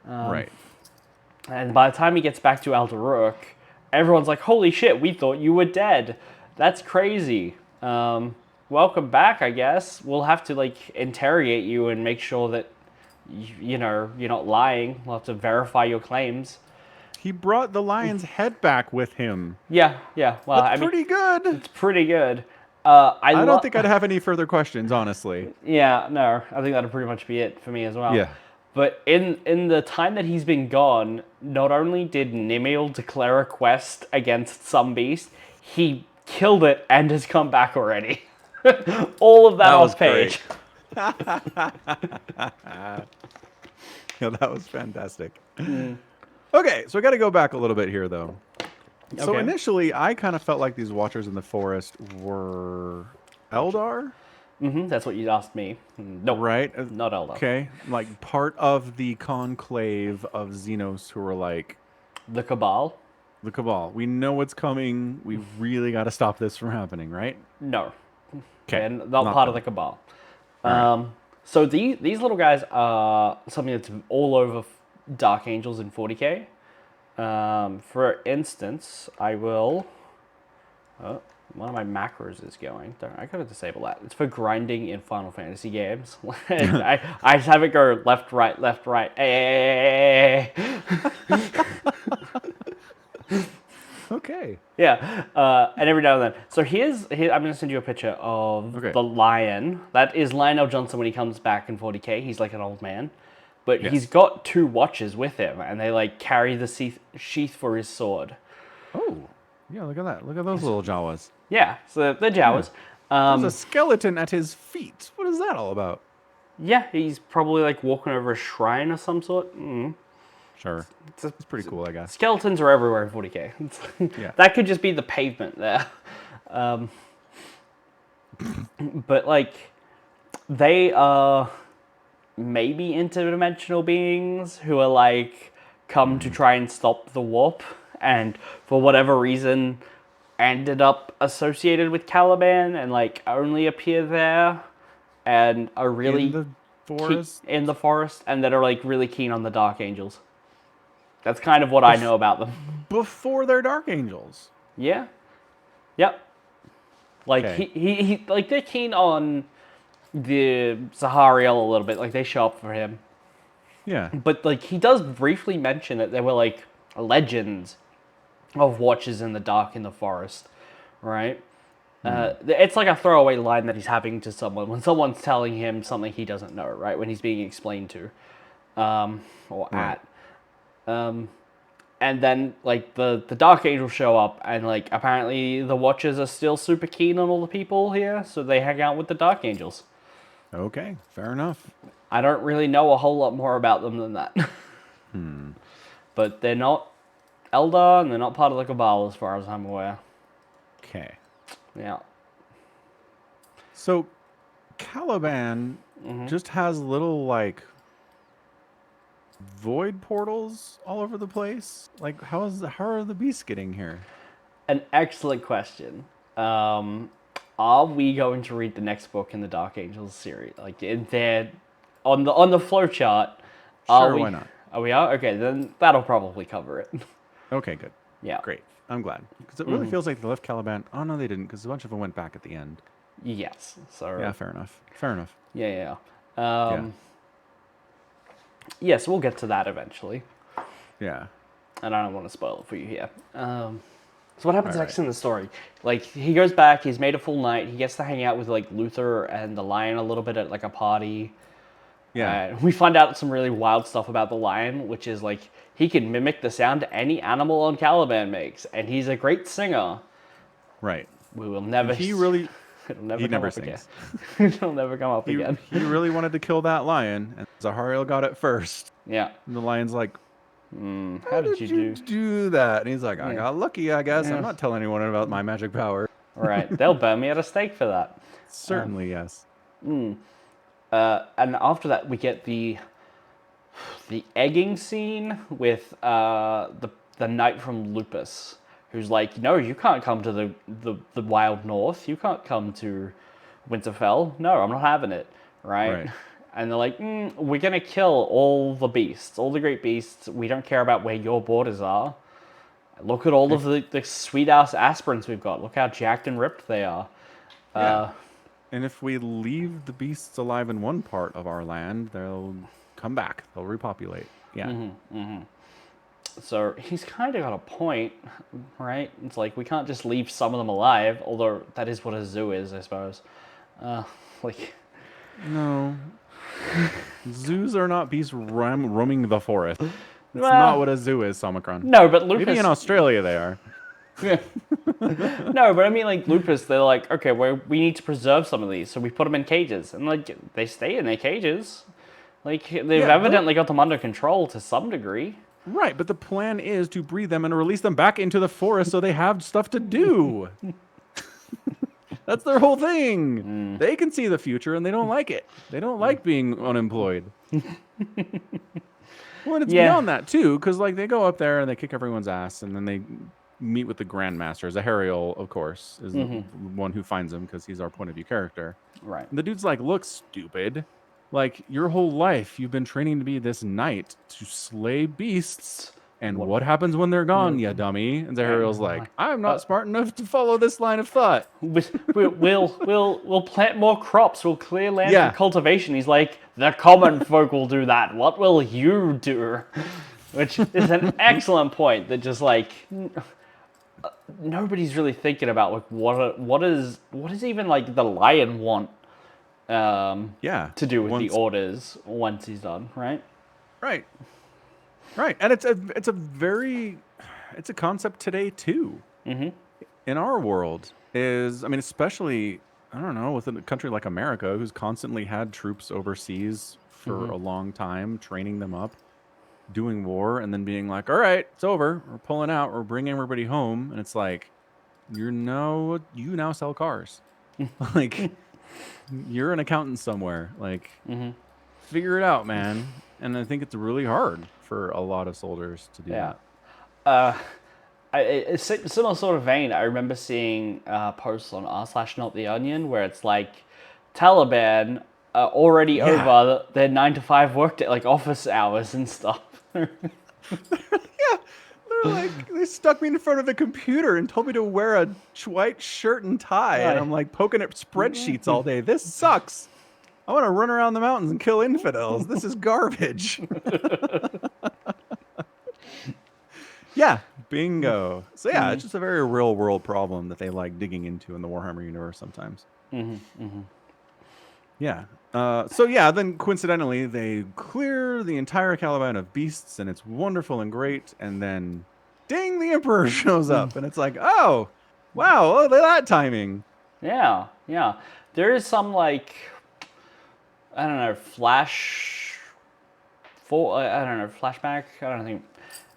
Right. And by the time he gets back to Alderaan, everyone's like, holy shit, we thought you were dead. That's crazy. Welcome back, I guess. We'll have to like interrogate you and make sure that you know you're not lying. We'll have to verify your claims. He brought the lion's head back with him. Yeah. Well, That's pretty good. It's pretty good. I don't think I'd have any further questions, honestly. Yeah, no. I think that'd pretty much be it for me as well. Yeah. But in the time that he's been gone, not only did Nimiel declare a quest against some beast, he killed it and has come back already. All of that off page. Yeah, that was fantastic. Okay, so I got to go back a little bit here, though. Okay. So initially, I kind of felt like these Watchers in the Forest were Eldar. That's what you asked me. No, right? Not Eldar. Okay, like part of the conclave of Xenos who were like... The Cabal? The Cabal. We know what's coming. We really got to stop this from happening, right? No. Okay. They're not part of the Cabal. All right. So these little guys are something that's all over Dark Angels in 40k. For instance, I will... Oh, one of my macros is going. I gotta disable that. It's for grinding in Final Fantasy games. I just have it go left, right, left, right. Hey. Okay. Yeah, and every now and then. So here's I'm gonna send you a picture of Okay. the lion. That is Lionel Johnson when he comes back in 40k. He's like an old man, but Yes. he's got 2 watches with him, and they like carry the sheath for his sword. Oh. Yeah, look at that. Look at those little Jawas. Yeah, so they're Jawas. There's a skeleton at his feet. What is that all about? Yeah, he's probably like walking over a shrine of some sort. Sure. It's pretty cool, I guess. Skeletons are everywhere in 40k. Yeah. That could just be the pavement there. But like, they are maybe interdimensional beings who are like come to try and stop the warp, and for whatever reason ended up associated with Caliban and like only appear there and are really In the forest? in the forest, and that are like really keen on the Dark Angels. That's kind of what I know about them. Before they're Dark Angels. Yeah. Yep. Like Okay. he like they're keen on the Zahariel a little bit. Like they show up for him. Yeah. But like he does briefly mention that there were like legends of watches in the dark in the forest, right? It's like a throwaway line that he's having to someone when someone's telling him something he doesn't know, right? When he's being explained to, or Right. at. And then like the Dark Angels show up, and like apparently the Watchers are still super keen on all the people here, so they hang out with the Dark Angels. Okay. Fair enough. I don't really know a whole lot more about them than that. But they're not Eldar, and they're not part of the Cabal as far as I'm aware. Okay. Yeah. So Caliban just has little like void portals all over the place. Like how are the beasts getting here? An excellent question. Are we going to read the next book in the Dark Angels series? Like in there, on the flow chart. Sure, why not? Are we are? Okay, then that'll probably cover it. Okay, good. Yeah. Great. I'm glad. Because it really feels like they left Caliban. Oh, no, they didn't, because a bunch of them went back at the end. Yes. So. Yeah, fair enough. Fair enough. Yeah. Yeah. Yes, we'll get to that eventually. Yeah. And I don't want to spoil it for you here. So what happens next right. in the story? Like, he goes back, he's made a full night, he gets to hang out with, like, Luther and the Lion a little bit at, like, a party. Yeah. We find out some really wild stuff about the Lion, which is, like, he can mimic the sound any animal on Caliban makes, and he's a great singer. Right. We will never... He really... It'll never He come never up sings. again. It'll never come up again. He really wanted to kill that lion, and Zahariel got it first. Yeah. And the lion's like, How did you do that? And he's like, I Yeah. got lucky, I guess. Yeah. I'm not telling anyone about my magic power. Right. They'll burn me at a stake for that. Certainly, yes. And after that, we get the egging scene with the knight from Lupus, who's like, no, you can't come to the wild north. You can't come to Winterfell. No, I'm not having it. Right? And they're like, we're going to kill all the beasts, all the great beasts. We don't care about where your borders are. Look at all of the sweet-ass aspirants we've got. Look how jacked and ripped they are. Yeah. And if we leave the beasts alive in one part of our land, they'll come back. They'll repopulate. Yeah. So he's kind of got a point, right? It's like, we can't just leave some of them alive, although that is what a zoo is, I suppose. No. Zoos are not beasts roaming the forest. That's Well, not what a zoo is, Omicron. No, but Lupus... Maybe in Australia they are. Yeah. No, but I mean, like, Lupus, they're like, okay, we need to preserve some of these, so we put them in cages. And, like, they stay in their cages. Like, they've evidently got them under control to some degree. Right, but the plan is to breed them and release them back into the forest so they have stuff to do. That's their whole thing. They can see the future and they don't like it. They don't like being unemployed. Well, and it's Yeah. beyond that too, because like they go up there and they kick everyone's ass, and then they meet with the Grandmaster. Zahariel, of course, is the one who finds him because he's our point of view character. Right. And the dude's like, "Look, stupid! Like your whole life you've been training to be this knight to slay beasts." And what happens when they're gone, you dummy? And Zahariel's like, I'm not smart enough to follow this line of thought. We'll plant more crops. We'll clear land Yeah. for cultivation. He's like, the common folk will do that. What will you do? Which is an excellent point. That just like nobody's really thinking about like what is even like the lion want Yeah. to do with the orders once he's done, right? Right. Right. And it's a concept today too. In our world is, I mean, especially, I don't know, with a country like America, who's constantly had troops overseas for a long time, training them up, doing war, and then being like, all right, it's over. We're pulling out. We're bringing everybody home. And it's like, you now sell cars. Like, you're an accountant somewhere. Like, figure it out, man. And I think it's really hard for a lot of soldiers to do that. It's a similar sort of vein. I remember seeing posts on r/not the Onion where it's like Taliban already over their 9 to 5 work day, like office hours and stuff. Yeah, they're like, they stuck me in front of the computer and told me to wear a white shirt and tie, and I'm like poking at spreadsheets all day. This sucks. I want to run around the mountains and kill infidels. This is garbage. Yeah, bingo. So yeah, it's just a very real world problem that they like digging into in the Warhammer universe sometimes. Yeah. So yeah, then coincidentally they clear the entire Caliban of beasts, and it's wonderful and great. And then, ding, the Emperor shows up, and it's like, oh, wow, look at that timing. Yeah. There is some like, I don't know, flashback. I don't think.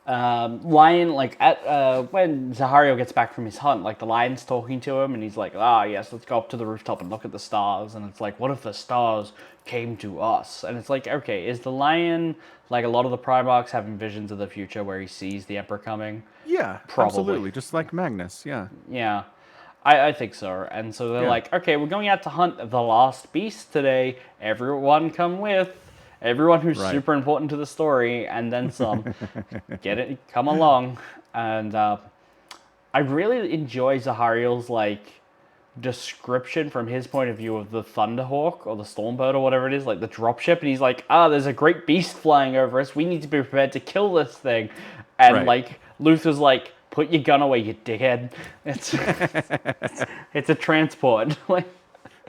Lion, like when Zahariel gets back from his hunt, like the lion's talking to him, and he's like, yes, let's go up to the rooftop and look at the stars. And it's like, what if the stars came to us? And it's like, okay, is the lion like a lot of the Primarchs having visions of the future where he sees the Emperor coming? Yeah, Probably. absolutely, just like Magnus. Yeah. Yeah, I think so. And so they're like, okay, we're going out to hunt the last beast today. Everyone come with. Everyone who's super important to the story, and then some. Get it? Come along. And I really enjoy Zahariel's like description from his point of view of the Thunderhawk or the Stormbird or whatever it is, like the dropship. And he's like, there's a great beast flying over us. We need to be prepared to kill this thing. And like Luther's like, put your gun away, you dickhead. It's a transport. Like,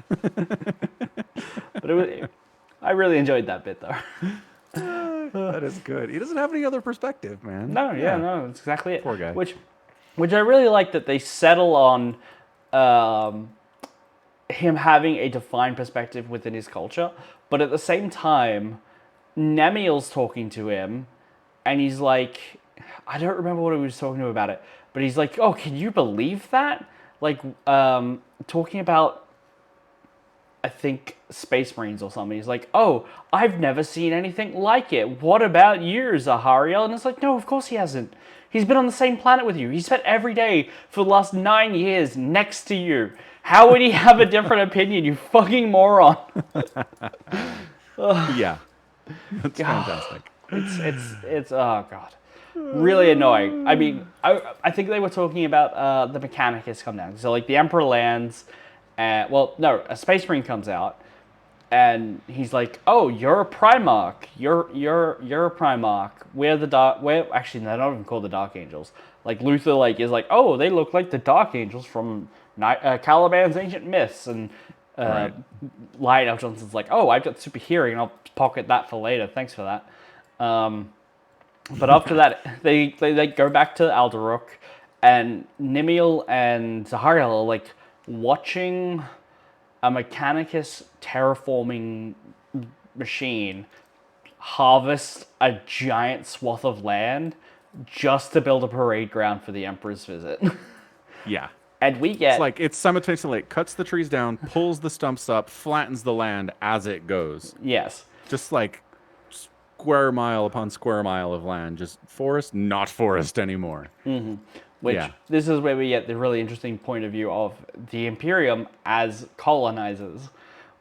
but it was. I really enjoyed that bit, though. That is good. He doesn't have any other perspective, man. No, that's exactly it. Poor guy. Which I really like that they settle on him having a defined perspective within his culture, but at the same time, Nemiel's talking to him, and he's like, I don't remember what he was talking to about it, but he's like, oh, can you believe that? Like, talking about, I think, Space Marines or something. He's like, oh, I've never seen anything like it. What about you, Zahariel? And it's like, no, of course he hasn't. He's been on the same planet with you. He spent every day for the last 9 years next to you. How would he have a different opinion, you fucking moron? Yeah. That's fantastic. It's oh god. Really annoying. I mean, I think they were talking about the Mechanicus come down. So like the Emperor lands, a Space Marine comes out, and he's like, "Oh, you're a Primarch. You're a Primarch. We're actually they're not even called the Dark Angels. Like Luther is like, oh, they look like the Dark Angels from Caliban's Ancient Myths." And Lionel Johnson's like, "Oh, I've got super hearing. I'll pocket that for later. Thanks for that." But after that, they go back to Alderuk, and Nimiel and Zahariel are like watching a Mechanicus terraforming machine harvest a giant swath of land just to build a parade ground for the Emperor's visit. Yeah. And we get... It's simultaneously like cuts the trees down, pulls the stumps up, flattens the land as it goes. Yes. Just like square mile upon square mile of land, just forest, not forest anymore. Which this is where we get the really interesting point of view of the Imperium as colonizers,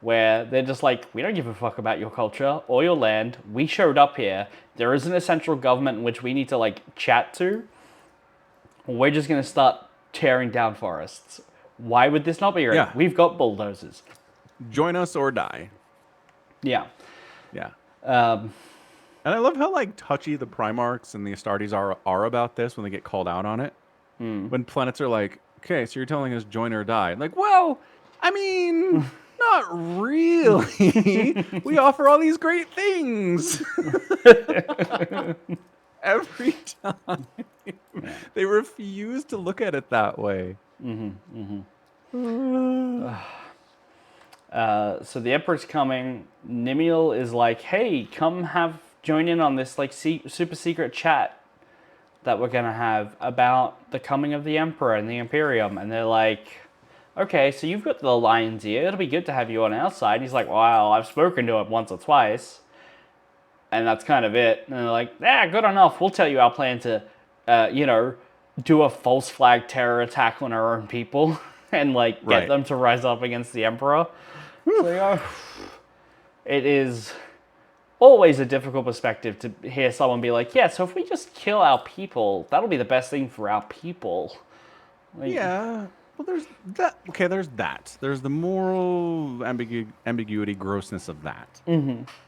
where they're just like, we don't give a fuck about your culture or your land. We showed up here. There isn't a central government in which we need to like chat to. We're just gonna start tearing down forests. Why would this not be right? Yeah. We've got bulldozers. Join us or die. Yeah. Yeah. Um, And I love how like touchy the Primarchs and the Astartes are about this when they get called out on it. When planets are like, okay, so you're telling us join or die. Like, well, I mean, not really. We offer all these great things. Every time. They refuse to look at it that way. so the Emperor's coming. Nimiel is like, hey, come join in on this like super secret chat that we're gonna have about the coming of the Emperor and the Imperium. And they're like, okay, so you've got the Lion's Ear. It'll be good to have you on our side. And he's like, well, I've spoken to him once or twice. And that's kind of it. And they're like, yeah, good enough. We'll tell you our plan to, do a false flag terror attack on our own people and like get them to rise up against the Emperor. So, it is always a difficult perspective to hear someone be like, yeah, so if we just kill our people, that'll be the best thing for our people. Like, yeah. Well, there's that. Okay, there's that. There's the moral ambiguity, grossness of that.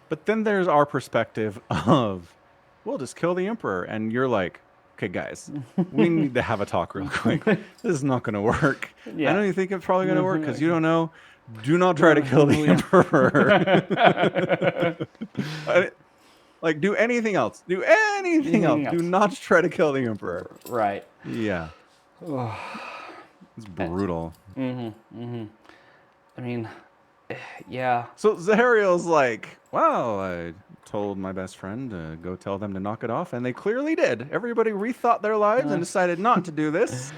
But then there's our perspective of, we'll just kill the Emperor. And you're like, okay, guys, we need to have a talk real quick. This is not going to work. Yeah. I know you think it's probably going to work because you don't know. Do not try to kill the Emperor. Like, do anything else. Do anything else. Do not try to kill the Emperor. Right. Yeah. It's brutal. I mean, yeah. So Zahariel's like, well, I told my best friend to go tell them to knock it off, and they clearly did. Everybody rethought their lives and decided not to do this.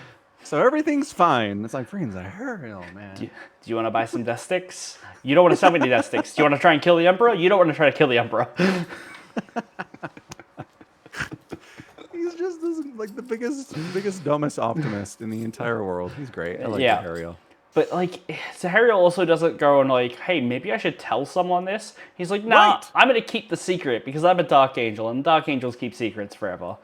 So everything's fine. It's like, freaking Zahariel, man. Do you want to buy some death sticks? You don't want to sell me any death sticks. Do you want to try and kill the Emperor? You don't want to try to kill the Emperor. He's just like the biggest, dumbest optimist in the entire world. He's great. I like Zahariel. But like, Zahariel also doesn't go and like, hey, maybe I should tell someone this. He's like, nah, I'm going to keep the secret because I'm a Dark Angel, and Dark Angels keep secrets forever.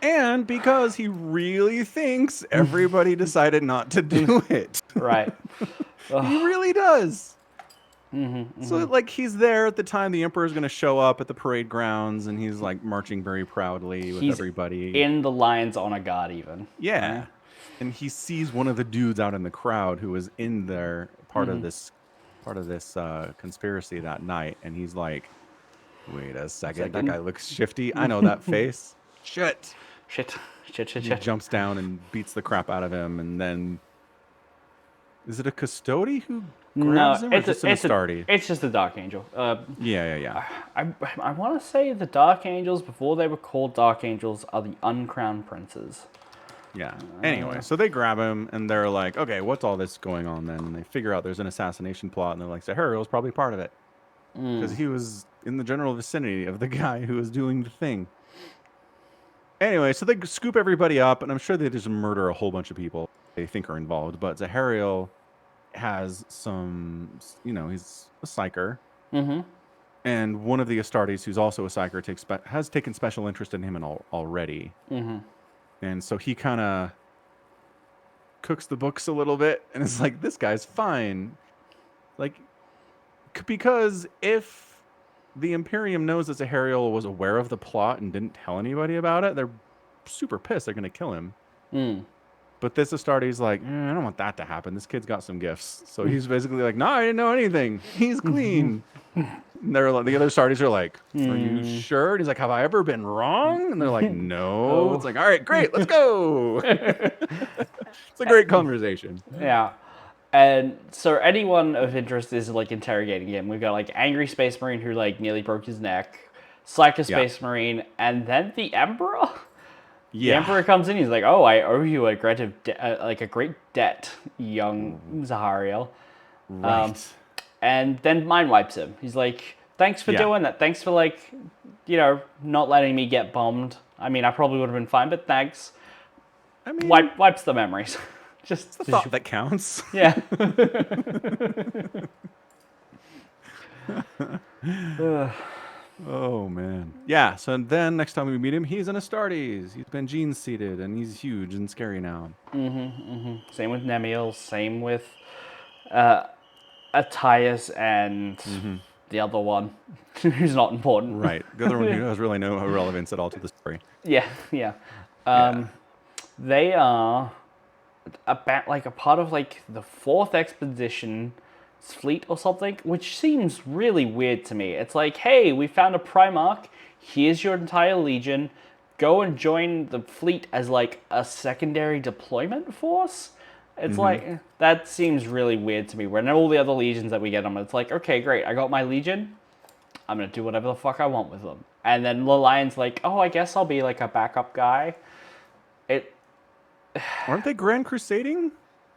And because he really thinks everybody decided not to do it. Right. He really does. So, like, he's there at the time the Emperor's going to show up at the parade grounds, and he's, like, marching very proudly with everybody. In the Lions Honor Guard, even. Yeah. Right? And he sees one of the dudes out in the crowd who was in there, part of this conspiracy that night, and he's like, wait a second, that guy looks shifty. I know that face. Shit. He jumps down and beats the crap out of him, and then is it a Custody who grabs him, or just an Astarte? It's just a Dark Angel. Yeah. I want to say the Dark Angels, before they were called Dark Angels, are the uncrowned princes. Yeah. Anyway, so they grab him, and they're like, okay, what's all this going on then? And they figure out there's an assassination plot, and they're like, Zahariel's probably part of it. Because he was in the general vicinity of the guy who was doing the thing. Anyway, so they scoop everybody up, and I'm sure they just murder a whole bunch of people they think are involved. But Zahariel has some, he's a psyker. And one of the Astartes, who's also a psyker, has taken special interest in him already. And so he kind of cooks the books a little bit, and it's like, this guy's fine. Like, because if the Imperium knows that Zahariel was aware of the plot and didn't tell anybody about it, they're super pissed. They're going to kill him. But this Astarte's like, I don't want that to happen. This kid's got some gifts. So he's basically like, no, I didn't know anything. He's clean. And the other Astartes are like, are you sure? And he's like, have I ever been wrong? And they're like, no. It's like, all right, great, let's go. It's a great conversation. Yeah. And so anyone of interest is like interrogating him. We've got like Angry Space Marine who like nearly broke his neck, Psycho Space Marine, and then the Emperor. Yeah. The Emperor comes in. He's like, "Oh, I owe you a great debt, young Zahariel." Right. And then mind wipes him. He's like, Thanks for doing that. Thanks for, like, you know, not letting me get bombed. I mean, I probably would have been fine, but thanks. I mean, Wipes the memories. Just the thought that counts. Yeah. Oh man. Yeah. So then next time we meet him, he's in Astartes. He's been gene seeded, and he's huge and scary now. Same with Nemiel. Same with Attias and the other one, who's not important. Right. The other one who has really no relevance at all to the story. Yeah. They are about like a part of like the 4th expedition fleet or something, which seems really weird to me. It's like, hey, we found a Primarch. Here's your entire legion. Go and join the fleet as like a secondary deployment force. It's like, that seems really weird to me. When all the other legions that we get them, it's like, okay, great, I got my legion. I'm gonna do whatever the fuck I want with them. And then the Lion's like, oh, I guess I'll be like a backup guy. Aren't they Grand Crusading?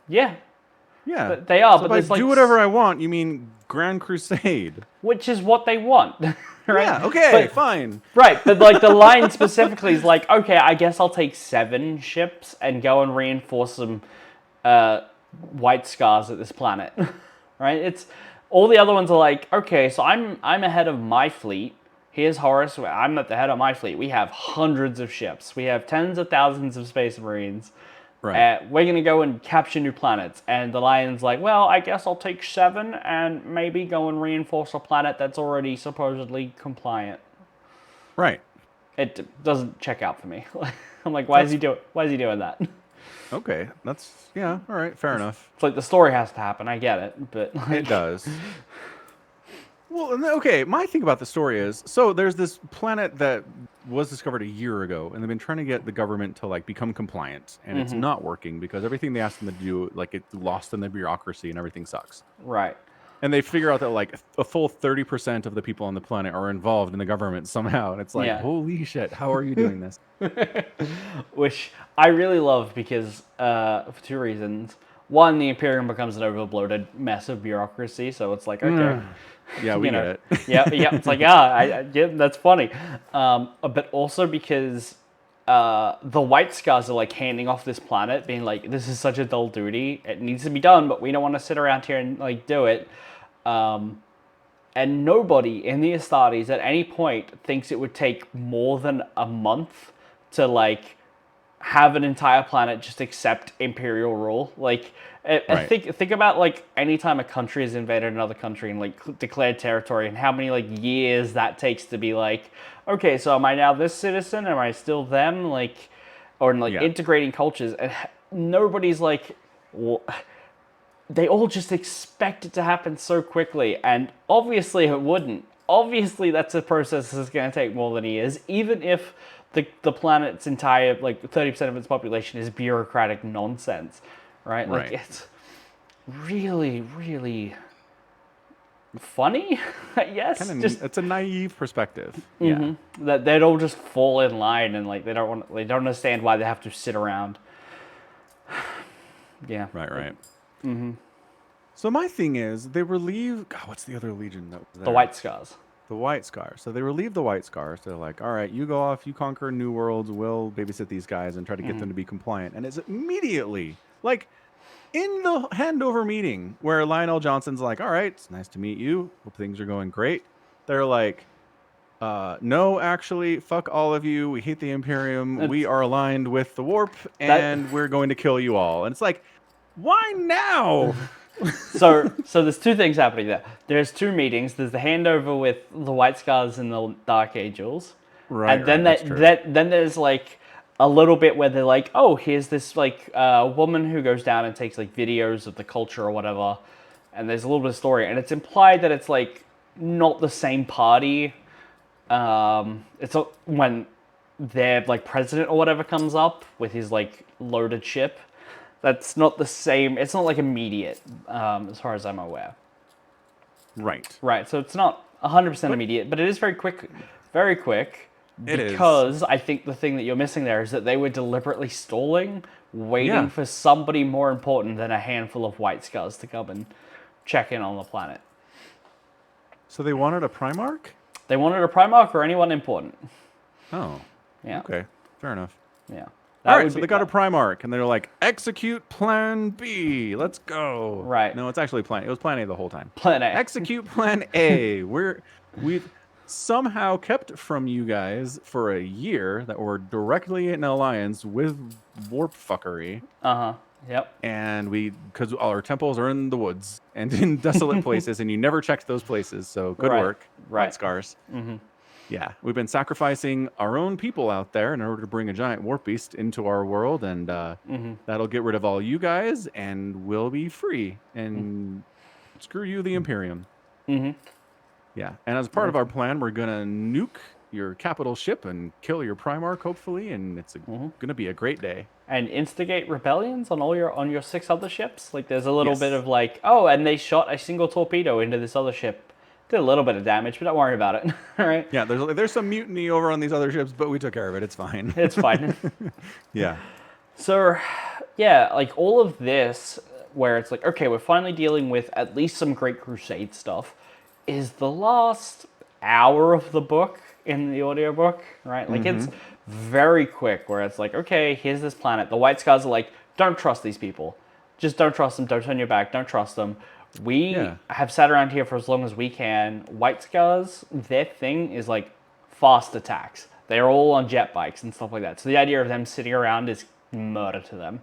Yeah. Yeah. But they are, so but if I do whatever I want, you mean Grand Crusade. Which is what they want. Right? Yeah, okay, fine. Right, but like the line specifically is like, okay, I guess I'll take 7 ships and go and reinforce some white scars at this planet. Right? It's all the other ones are like, okay, so I'm ahead of my fleet. Here's Horus. I'm at the head of my fleet. We have hundreds of ships. We have tens of thousands of space marines. Right. We're going to go and capture new planets. And the Lion's like, well, I guess I'll take 7 and maybe go and reinforce a planet that's already supposedly compliant. Right. It doesn't check out for me. I'm like, why is he doing that? Okay. That's, yeah, all right, fair enough. It's like the story has to happen. I get it, but like, it does. Well, okay, my thing about the story is, so there's this planet that was discovered a year ago, and they've been trying to get the government to, like, become compliant, and it's not working because everything they asked them to do, like, it's lost in the bureaucracy and everything sucks. Right. And they figure out that, like, a full 30% of the people on the planet are involved in the government somehow, and it's like, holy shit, how are you doing this? Which I really love because, for 2 reasons. One, the Imperium becomes an overbloated mess of bureaucracy, so it's like, okay. Yeah, we get it. yeah, it's like, yeah, that's funny. But also because the White Scars are like handing off this planet, being like, this is such a dull duty. It needs to be done, but we don't want to sit around here and like do it. And nobody in the Astartes at any point thinks it would take more than a month to like have an entire planet just accept Imperial rule. Like, Right. think about like any time a country has invaded another country and like declared territory, and how many like years that takes to be like, okay, so am I now this citizen? Am I still them? Like, or like integrating cultures, and nobody's like, well, they all just expect it to happen so quickly, and obviously it wouldn't. Obviously, that's a process that's going to take more than years, even if the planet's entire, like 30% of its population is bureaucratic nonsense, right? Like, it's really, really funny, I guess. It's a naive perspective. Yeah. That they'd all just fall in line, and like they don't understand why they have to sit around. Yeah. Right. So my thing is, they relieve. God, what's the other legion that was there? The White Scars. The White Scars. So they relieve the White Scars. They're like, all right, you go off, you conquer new worlds, we'll babysit these guys and try to get them to be compliant. And it's immediately, like, in the handover meeting where Lionel Johnson's like, all right, it's nice to meet you. Hope things are going great. They're like, no, actually, fuck all of you. We hate the Imperium. We are aligned with the Warp, and we're going to kill you all. And it's like, why now? So there's 2 things happening there. There's 2 meetings. There's the handover with the White Scars and the Dark Angels. Right. And then then there's like a little bit where they're like, oh, here's this like woman who goes down and takes like videos of the culture or whatever. And there's a little bit of story, and it's implied that it's like not the same party. It's when their like president or whatever comes up with his like loaded ship. That's not the same. It's not like immediate, as far as I'm aware. Right. So it's not 100% immediate, but it is very quick. Very quick. Because I think the thing that you're missing there is that they were deliberately stalling, waiting for somebody more important than a handful of White Scars to come and check in on the planet. So they wanted a Primarch? They wanted a Primarch or anyone important. Oh. Yeah. Okay. Fair enough. Yeah. All right, so they got a Primarch, and they're like, execute Plan B. Let's go. Right. No, it's actually It was Plan A the whole time. Plan A. Execute Plan A. We've somehow kept from you guys for a year that we're directly in alliance with warp fuckery. Yep. And because all our temples are in the woods and in desolate places, and you never checked those places, so good work. Right. Scars. Yeah, we've been sacrificing our own people out there in order to bring a giant warp beast into our world, and that'll get rid of all you guys, and we'll be free. And screw you, the Imperium. Yeah, and as part of our plan, we're gonna nuke your capital ship and kill your Primarch, hopefully, and it's gonna be a great day. And instigate rebellions on your 6 other ships. Like, there's a little bit of like, oh, and they shot a single torpedo into this other ship. Did a little bit of damage, but don't worry about it. All right. Yeah, there's some mutiny over on these other ships, but we took care of it. It's fine. It's fine. Yeah. So, yeah, like all of this, where it's like, okay, we're finally dealing with at least some Great Crusade stuff, is the last hour of the book in the audiobook, right? Like, it's very quick, where it's like, okay, here's this planet. The White Scars are like, don't trust these people. Just don't trust them. Don't turn your back. Don't trust them. We have sat around here for as long as we can. White Scars, their thing is like fast attacks. They're all on jet bikes and stuff like that. So the idea of them sitting around is murder to them.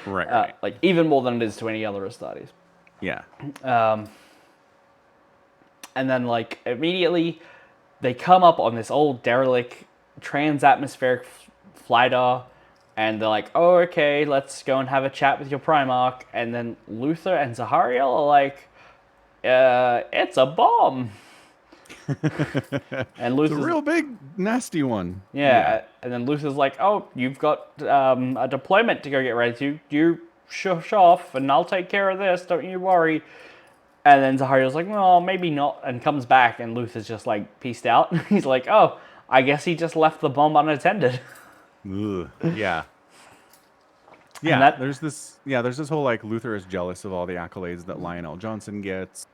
Right. Like, even more than it is to any other Astartes. Yeah. And then, like, immediately they come up on this old derelict trans-atmospheric flighter, and they're like, oh, okay, let's go and have a chat with your Primarch. And then Luther and Zahariel are like, it's a bomb. And Luther's a real big, nasty one. Yeah. And then Luther's like, oh, you've got a deployment to go get ready to. You shush off, and I'll take care of this. Don't you worry. And then Zahariel's like, well, maybe not, and comes back, and Luther's just like, peaced out. He's like, oh, I guess he just left the bomb unattended. Ugh. Yeah. Yeah, there's this whole, like, Luther is jealous of all the accolades that Lionel Johnson gets.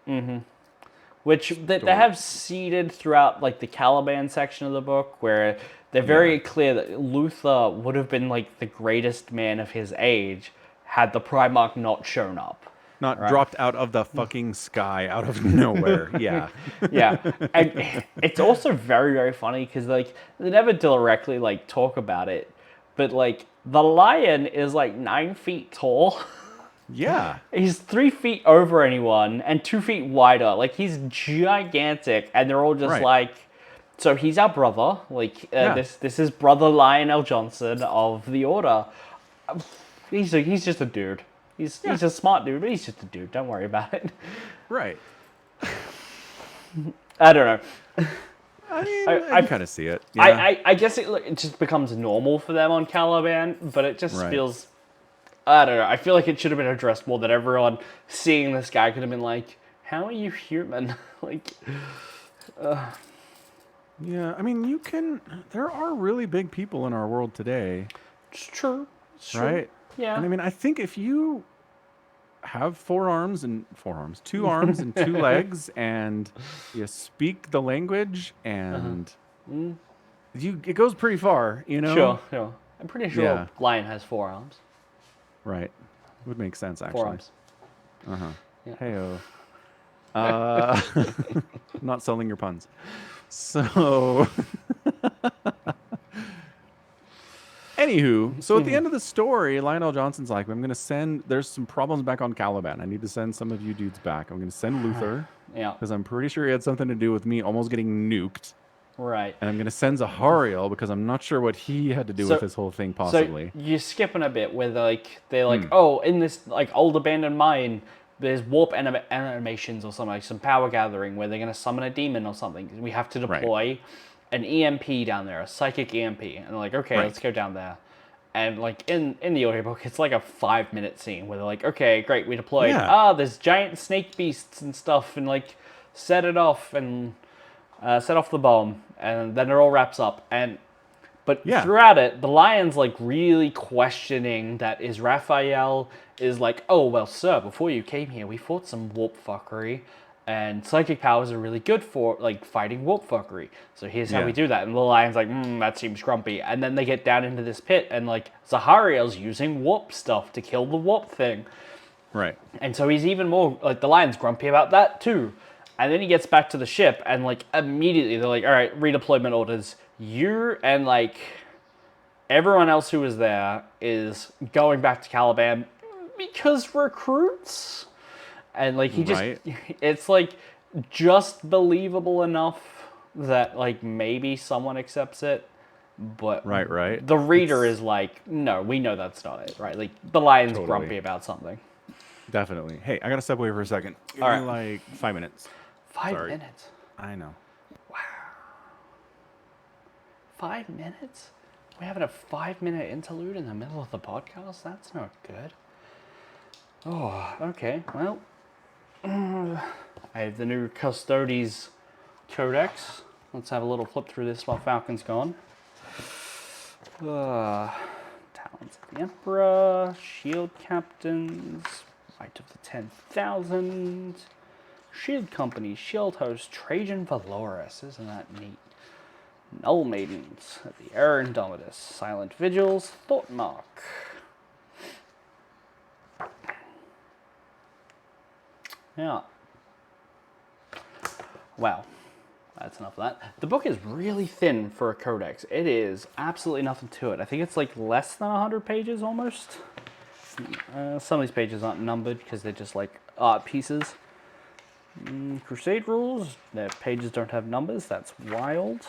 Which they have seeded throughout, like, the Caliban section of the book, where they're very clear that Luther would have been, like, the greatest man of his age had the Primarch not shown up. Not dropped out of the fucking sky, out of nowhere. Yeah. Yeah. And it's also very, very funny because, like, they never directly, like, talk about it. But, like, the lion is, like, 9 feet tall. Yeah. He's 3 feet over anyone and 2 feet wider. Like, he's gigantic. And they're all just like, so he's our brother. Like, this is brother Lionel Johnson of the Order. He's just a dude. He's a smart dude, but he's just a dude. Don't worry about it. Right. I don't know. I mean, I kind of see it. Yeah. I guess it just becomes normal for them on Caliban, but it just feels... I don't know. I feel like it should have been addressed more, that everyone seeing this guy could have been like, how are you human? Like... Yeah, I mean, there are really big people in our world today. It's true. Right? Yeah. And I mean, I think if you have 2 arms and 2 legs, and you speak the language, and it goes pretty far, you know? Sure. I'm pretty sure Lion has 4 arms. Right. Would make sense, actually. 4 arms. Yeah. Heyo. Not selling your puns. So... Anywho, so at the end of the story, Lionel Johnson's like, there's some problems back on Caliban. I need to send some of you dudes back. I'm going to send Luther. Because I'm pretty sure he had something to do with me almost getting nuked. Right. And I'm going to send Zahariel, because I'm not sure what he had to do with this whole thing, possibly. So you're skipping a bit where they're like, oh, in this like old abandoned mine, there's warp animations or something, like some power gathering where they're going to summon a demon or something. We have to deploy an EMP down there, a psychic EMP. And they're like, okay, let's go down there. And like in the audiobook, it's like a 5-minute scene where they're like, okay, great, we deployed. There's giant snake beasts and stuff, and like set it off and set off the bomb. And then it all wraps up. But throughout it, the Lion's like really questioning that Raphael is like, oh, well, sir, before you came here, we fought some warp fuckery. And psychic powers are really good for, like, fighting warp fuckery. So here's how Yeah. we do that. And the lion's like, that seems grumpy. And then they get down into this pit, and, like, Zahariel's using warp stuff to kill the warp thing. Right. And so he's even more, like, the lion's grumpy about that, too. And then he gets back to the ship, and, like, immediately they're like, all right, redeployment orders. You and, like, everyone else who was there is going back to Caliban because recruits. And, like, he just, Right. it's, like, just believable enough that, like, maybe someone accepts it. But Right. the reader is like, no, we know that's not it, right? Like, the lion's Totally. grumpy about something. Definitely. Hey, I got to step away for a second. Give All me right. like 5 minutes. 5 Sorry. minutes? I know. 5 minutes? We're having a 5-minute interlude in the middle of the podcast? That's not good. Oh, okay. Well, I have the new Custodes Codex. Let's have a little flip through this while Falcon's gone. Talons of the Emperor, Shield Captains, Might of the 10,000, Shield Company, Shield Host, Trajan Valorous. Isn't that neat? Null Maidens, the Air Indomitus, Silent Vigils, Thought Mark. Yeah. Wow. That's enough of that. The book is really thin for a codex. It is absolutely nothing to it. I think it's like less than 100 pages almost. Some of these pages aren't numbered because they're just like art pieces. Crusade rules. Their pages don't have numbers. That's wild.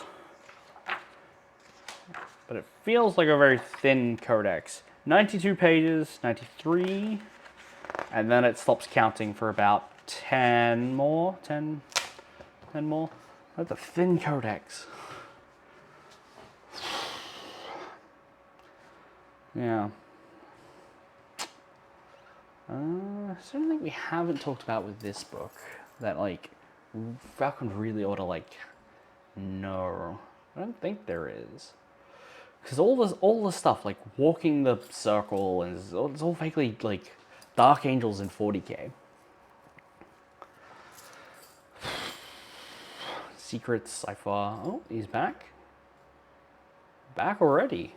But it feels like a very thin codex. 92 pages, 93. And then it stops counting for about 10 more. 10 more. That's a thin codex. Yeah. Is there anything we haven't talked about with this book that, like, Falcon really ought to, like, know? I don't think there is. Because all the stuff, like walking the circle, and it's all vaguely, like, Dark Angels in 40k. Secrets, Cypher. Oh, he's back. Back already.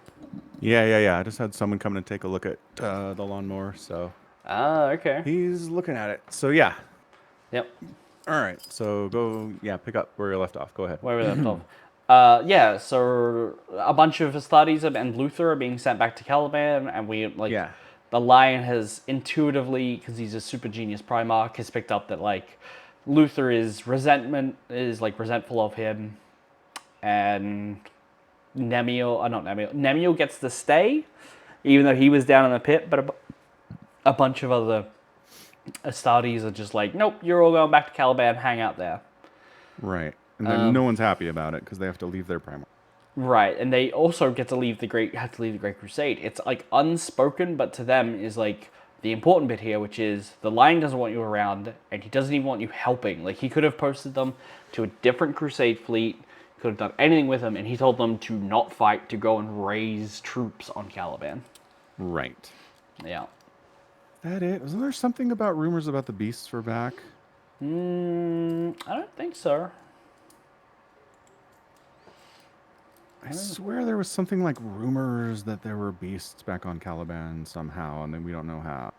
Yeah. I just had someone come and take a look at the lawnmower, so. Ah, okay. He's looking at it. So, yeah. Yep. All right. So, pick up where you left off. Go ahead. Where we left off. Yeah, so a bunch of Astartes and Luther are being sent back to Caliban, and we, like, Yeah. the Lion has intuitively, because he's a super genius Primarch, has picked up that, like, Luther is resentful of him, and Nemiel gets to stay, even though he was down in the pit, but a bunch of other Astartes are just like, nope, you're all going back to Caliban, hang out there. Right. And then no one's happy about it because they have to leave their Primarch. Right, and they also have to leave the Great Crusade. It's, like, unspoken, but to them is, like, the important bit here, which is the Lion doesn't want you around, and he doesn't even want you helping. Like, he could have posted them to a different Crusade fleet, could have done anything with them, and he told them to not fight, to go and raise troops on Caliban. Right. Yeah. That it? Wasn't there something about rumors about the beasts were back? I don't think so. I swear there was something like rumors that there were beasts back on Caliban somehow, and then we don't know how.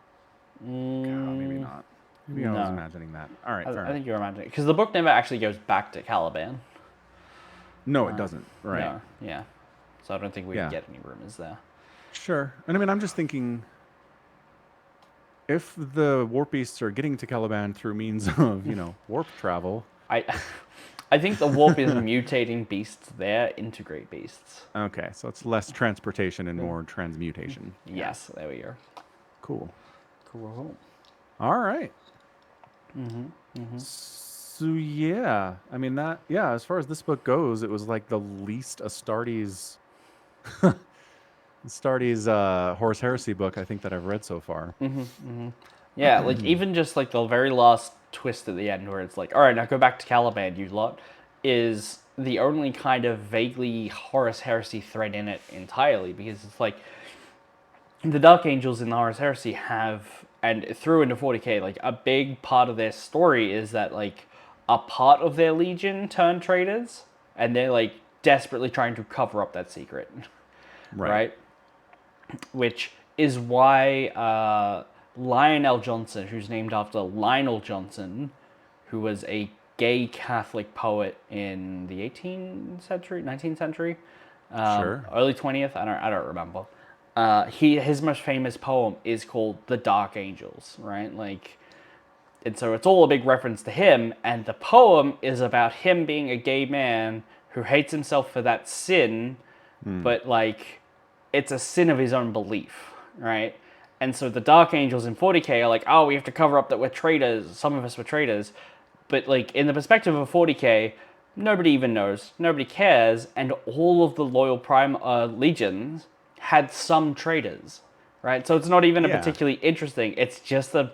God, maybe not. Maybe I was No. imagining that. All right, fair I enough. think you're imagining, because the book never actually goes back to Caliban. No, it doesn't. Right. No, yeah. So I don't think we Yeah. get any rumors there. Sure. And I mean, I'm just thinking, if the warp beasts are getting to Caliban through means of, warp travel. I think the warp is mutating beasts there into great beasts. Okay, so it's less transportation and more transmutation. Yes, there we go. Cool. Cool. All right. So yeah, I mean as far as this book goes, it was like the least Astartes Horus Heresy book I think that I've read so far. Yeah, like even just like the very last twist at the end where it's like, all right, now go back to Caliban, you lot, is the only kind of vaguely Horus Heresy thread in it entirely, because it's like the Dark Angels in the Horus Heresy have, and through into 40k, like a big part of their story is that, like, a part of their legion turned traitors, and they're like desperately trying to cover up that secret, right? Which is why Lionel Johnson, who's named after Lionel Johnson, who was a gay Catholic poet in the 18th century, 19th century, Sure. early 20th. I don't remember. His most famous poem is called "The Dark Angels," right? Like, and so it's all a big reference to him. And the poem is about him being a gay man who hates himself for that sin, but like, it's a sin of his own belief, right? And so the Dark Angels in 40k are like, oh, we have to cover up that we're traitors. Some of us were traitors. But like in the perspective of 40k, nobody even knows, nobody cares, and all of the loyal prime legions had some traitors, right? So it's not even a particularly interesting. It's just a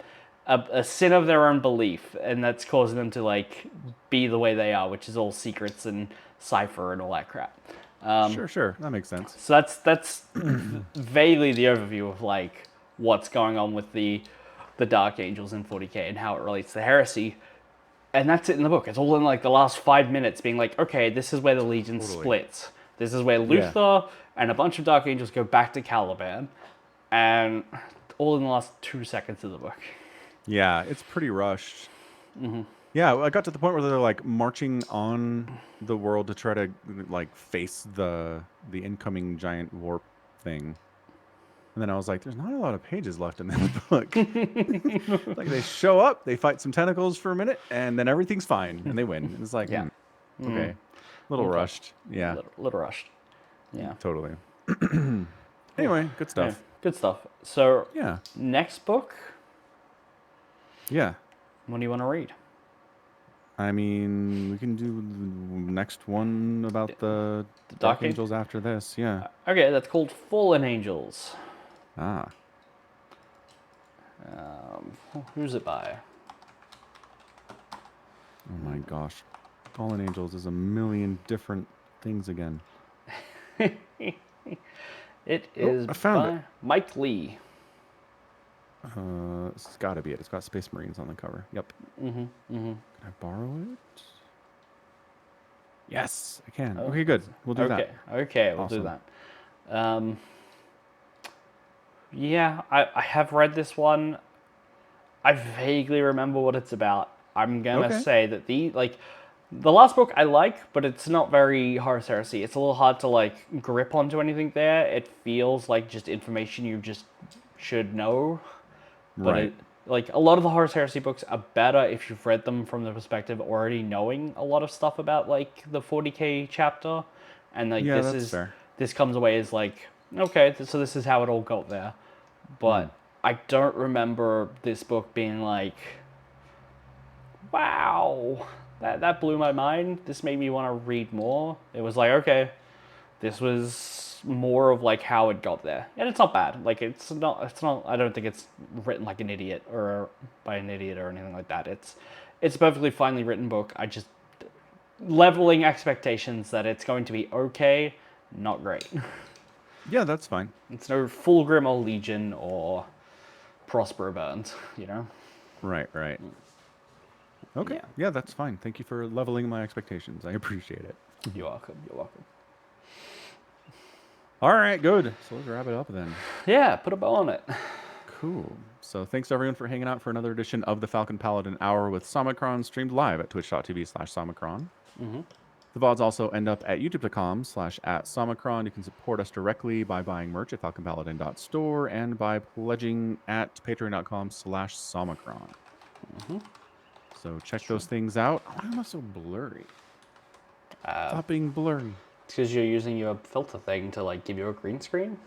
sin of their own belief, and that's causing them to like be the way they are, which is all secrets and cipher and all that crap. Sure. That makes sense. So that's vaguely the overview of like what's going on with the Dark Angels in 40k and how it relates to Heresy. And that's it in the book. It's all in like the last 5 minutes being like, okay, this is where the Legion splits. This is where Luther and a bunch of Dark Angels go back to Caliban. And all in the last 2 seconds of the book. Yeah, it's pretty rushed. Yeah, I got to the point where they're like marching on the world to try to like face the incoming giant warp thing. And then I was like, there's not a lot of pages left in this book. Like they show up, they fight some tentacles for a minute, and then everything's fine, and they win. And it's like, okay, a little rushed. Yeah. Little rushed. Yeah. Totally. Anyway, good stuff. Yeah, good stuff. So, Yeah. next book, Yeah. what do you want to read? I mean, we can do the next one about the Dark Angels after this. Yeah. Okay, that's called Fallen Angels. Ah. Who's it by? Oh my gosh. Fallen Angels is a million different things again. It is I found by Mike Lee. It's got to be it. It's got Space Marines on the cover. Yep. Can I borrow it? Yes, I can. Okay, good. We'll do that. Okay, we'll do that. Yeah, I have read this one. I vaguely remember what it's about. I'm gonna say that the last book I like, but it's not very Horus Heresy. It's a little hard to like grip onto anything there. It feels like just information you just should know. But like a lot of the Horus Heresy books are better if you've read them from the perspective of already knowing a lot of stuff about like the 40k chapter, and like this comes away as like, okay, so this is how it all got there. But I don't remember this book being like, wow, that blew my mind. This made me want to read more. It was like, okay, this was more of like how it got there, and it's not bad. Like it's not. I don't think it's written like an idiot or by an idiot or anything like that. It's a perfectly finely written book. I just leveling expectations that it's going to be okay, not great. Yeah, that's fine. It's no Fulgrim or Legion or Prospero Burns, you know? Right. Okay. Yeah, that's fine. Thank you for leveling my expectations. I appreciate it. You're welcome. All right, good. So let's wrap it up then. Yeah, put a bow on it. Cool. So thanks everyone for hanging out for another edition of the Falcon Paladin Hour with Somicron, streamed live at twitch.tv/Somicron. The VODs also end up at youtube.com/@Somicron. You can support us directly by buying merch at falconpaladin.store and by pledging at patreon.com/Somicron. So check those things out. Why am I so blurry? Stop being blurry. It's because you're using your filter thing to like give you a green screen,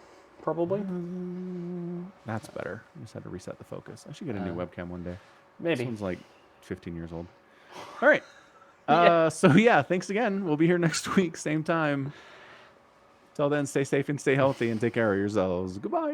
probably. That's better. I just had to reset the focus. I should get a new webcam one day. Maybe. This one's like 15 years old. All right. So yeah, thanks again. We'll be here next week, same time. Till then, stay safe and stay healthy and take care of yourselves. Goodbye.